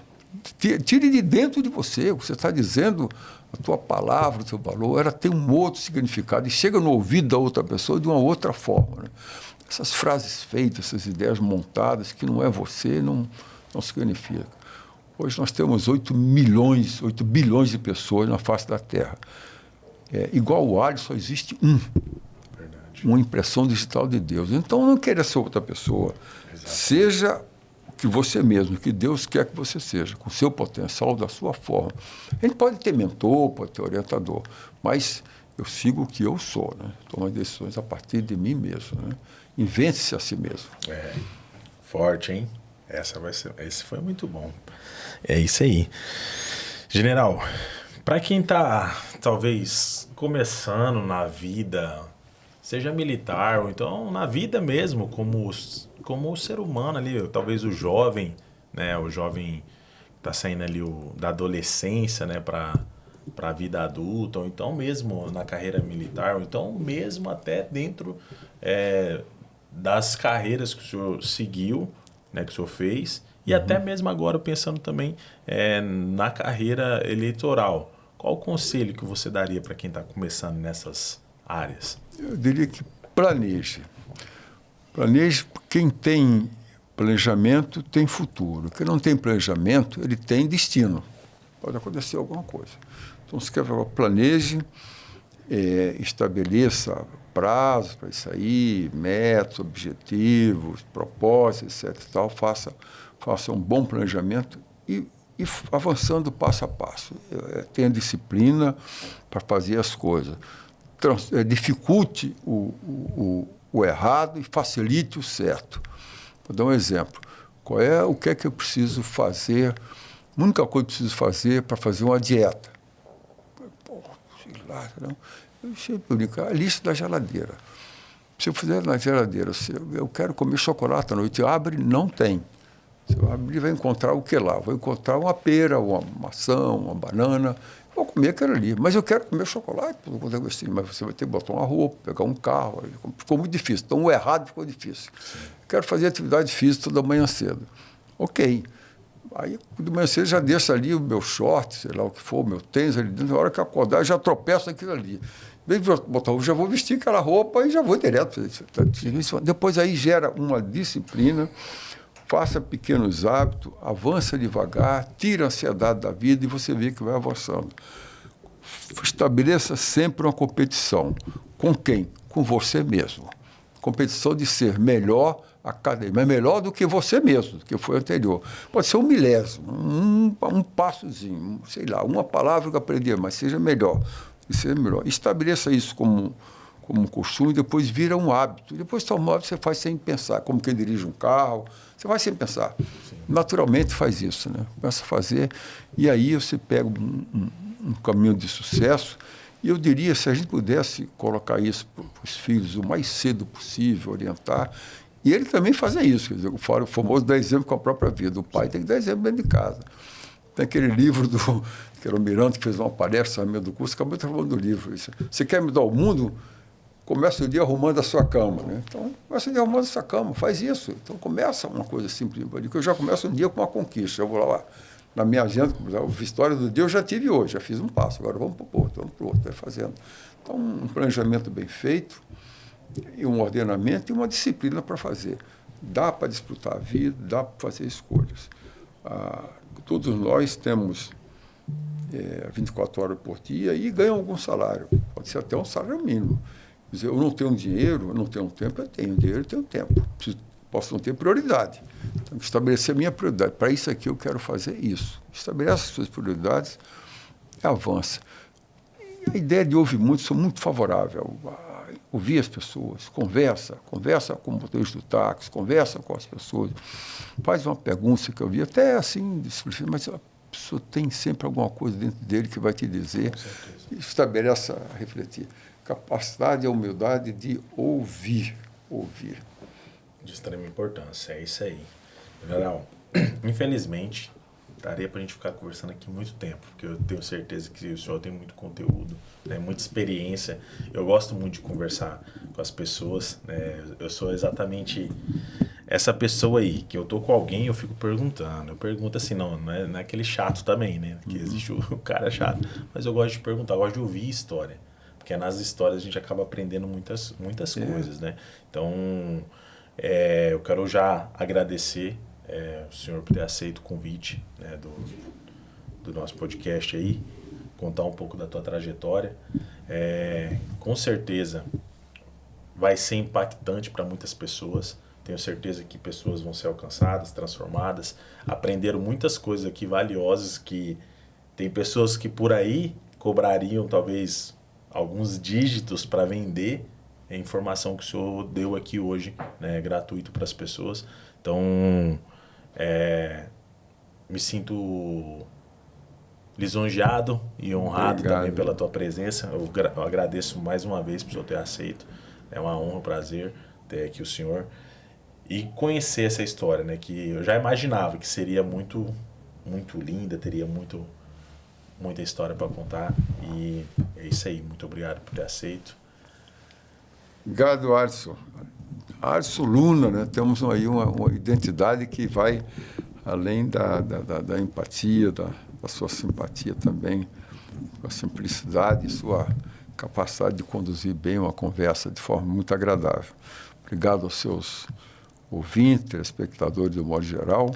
Tire de dentro de você, o que você está dizendo, a tua palavra, o teu valor, ela tem um outro significado e chega no ouvido da outra pessoa de uma outra forma. Né? Essas frases feitas, essas ideias montadas, que não é você, não significa. Hoje nós temos 8 bilhões de pessoas na face da Terra. Igual o alho, só existe um. Verdade. Uma impressão digital de Deus. Então, não queira ser outra pessoa. Exato. Seja o que você mesmo, o que Deus quer que você seja, com o seu potencial, da sua forma. A gente pode ter mentor, pode ter orientador, mas eu sigo o que eu sou, né? Tomo as decisões a partir de mim mesmo. Né? Invente-se a si mesmo. Forte, hein? Esse foi muito bom. É isso aí. General, para quem está, talvez, começando na vida, seja militar, ou então na vida mesmo, como o ser humano ali, talvez o jovem, né? O jovem está saindo ali da adolescência, né? Para a vida adulta, ou então mesmo na carreira militar, ou então mesmo até dentro das carreiras que o senhor seguiu, né? Que o senhor fez. E até mesmo agora, pensando também na carreira eleitoral. Qual o conselho que você daria para quem está começando nessas áreas? Eu diria que planeje. Planeje, quem tem planejamento tem futuro. Quem não tem planejamento, ele tem destino. Pode acontecer alguma coisa. Então, se quer falar, planeje, estabeleça prazos para isso aí, métodos, objetivos, propósitos, etc. E tal. Faça um bom planejamento e avançando passo a passo. Tenha disciplina para fazer as coisas. Dificulte o errado e facilite o certo. Vou dar um exemplo. O que é que eu preciso fazer? A única coisa que eu preciso fazer para fazer uma dieta. Sei lá, não. Eu sempre brinco, a lista da geladeira. Se eu fizer na geladeira, eu quero comer chocolate à noite, abre, não tem. Se eu abrir, vai encontrar o que lá? Vou encontrar uma pera, uma maçã, uma banana. Vou comer aquilo ali. Mas eu quero comer chocolate. Mas você vai ter que botar uma roupa, pegar um carro. Ficou muito difícil. Então, o errado ficou difícil. Quero fazer atividade física toda manhã cedo. Ok. Aí, de manhã cedo, já deixo ali o meu short, sei lá o que for, o meu tênis ali dentro. Na hora que eu acordar, eu já tropeço aquilo ali. Em vez de botar, eu já vou vestir aquela roupa e já vou direto. Depois aí gera uma disciplina, faça pequenos hábitos, avança devagar, tira a ansiedade da vida e você vê que vai avançando. Estabeleça sempre uma competição. Com quem? Com você mesmo. Competição de ser melhor a cada dia, mas melhor do que você mesmo, do que foi anterior. Pode ser um milésimo, um passozinho, sei lá, uma palavra que aprendi, mas seja melhor. Estabeleça isso como um costume, depois vira um hábito. Depois um hábito você faz sem pensar, como quem dirige um carro, você faz sem pensar. Sim. Naturalmente faz isso, né? Começa a fazer, e aí você pega um caminho de sucesso. E eu diria, se a gente pudesse colocar isso para os filhos o mais cedo possível, orientar, e ele também fazer isso, quer dizer, o famoso dar exemplo com a própria vida. O pai tem que dar exemplo dentro de casa. Tem aquele livro que era o Miranda, que fez uma palestra no meio do curso, acabou de falar do livro. Você quer mudar o mundo? Começa o dia arrumando a sua cama. Né? Então, começa o dia arrumando a sua cama, faz isso. Então, começa uma coisa simples. Que eu já começo o dia com uma conquista. Eu vou lá, na minha agenda, a história do dia eu já tive hoje, já fiz um passo. Agora vamos para o outro, vai fazendo. Então, um planejamento bem feito, e um ordenamento e uma disciplina para fazer. Dá para disputar a vida, dá para fazer escolhas. Todos nós temos 24 horas por dia e ganham algum salário. Pode ser até um salário mínimo. Quer dizer, eu não tenho dinheiro, eu não tenho tempo, eu tenho dinheiro, eu tenho tempo. Posso não ter prioridade. Tenho que estabelecer a minha prioridade. Para isso aqui eu quero fazer isso. Estabelece as suas prioridades e avança. E a ideia de ouvir muito, sou muito favorável. Ouvir as pessoas, conversa com o motorista do táxi, conversa com as pessoas, faz uma pergunta que eu vi, até assim, mas a pessoa tem sempre alguma coisa dentro dele que vai te dizer, e estabelece a refletir. Capacidade e humildade de ouvir. De extrema importância, é isso aí. General, infelizmente, daria para a gente ficar conversando aqui muito tempo, porque eu tenho certeza que o senhor tem muito conteúdo, né, muita experiência. Eu gosto muito de conversar com as pessoas, né? Eu sou exatamente essa pessoa aí, que eu tô com alguém, eu fico perguntando. Eu pergunto assim, não é aquele chato também, né? Que existe o cara chato. Mas eu gosto de perguntar, eu gosto de ouvir história. Porque nas histórias a gente acaba aprendendo muitas coisas, né? Então, eu quero já agradecer o senhor por ter aceito o convite, né, do nosso podcast aí, contar um pouco da tua trajetória. Com certeza vai ser impactante para muitas pessoas. Tenho certeza que pessoas vão ser alcançadas, transformadas, aprenderam muitas coisas aqui valiosas que tem pessoas que por aí cobrariam talvez alguns dígitos para vender a informação que o senhor deu aqui hoje, né, gratuito para as pessoas. Então, me sinto lisonjeado e honrado. Obrigado. Também pela tua presença. Eu agradeço mais uma vez por senhor ter aceito. É uma honra, um prazer ter aqui o senhor e conhecer essa história, né, que eu já imaginava que seria muito, muito linda, teria muita história para contar, e é isso aí. Muito obrigado por ter aceito. Obrigado, Arson. Arson Luna, né? Temos aí uma identidade que vai além da empatia, da sua simpatia também, a simplicidade e sua capacidade de conduzir bem uma conversa de forma muito agradável. Obrigado aos seus ouvintes, telespectadores do modo geral.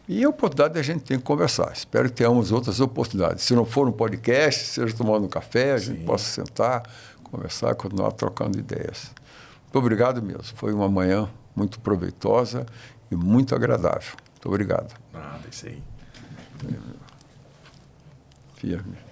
E a oportunidade a gente tem que conversar. Espero que tenhamos outras oportunidades. Se não for um podcast, seja tomando um café, a gente possa sentar, conversar, continuar trocando ideias. Muito obrigado mesmo. Foi uma manhã muito proveitosa e muito agradável. Muito obrigado. Nada, isso aí. Firme.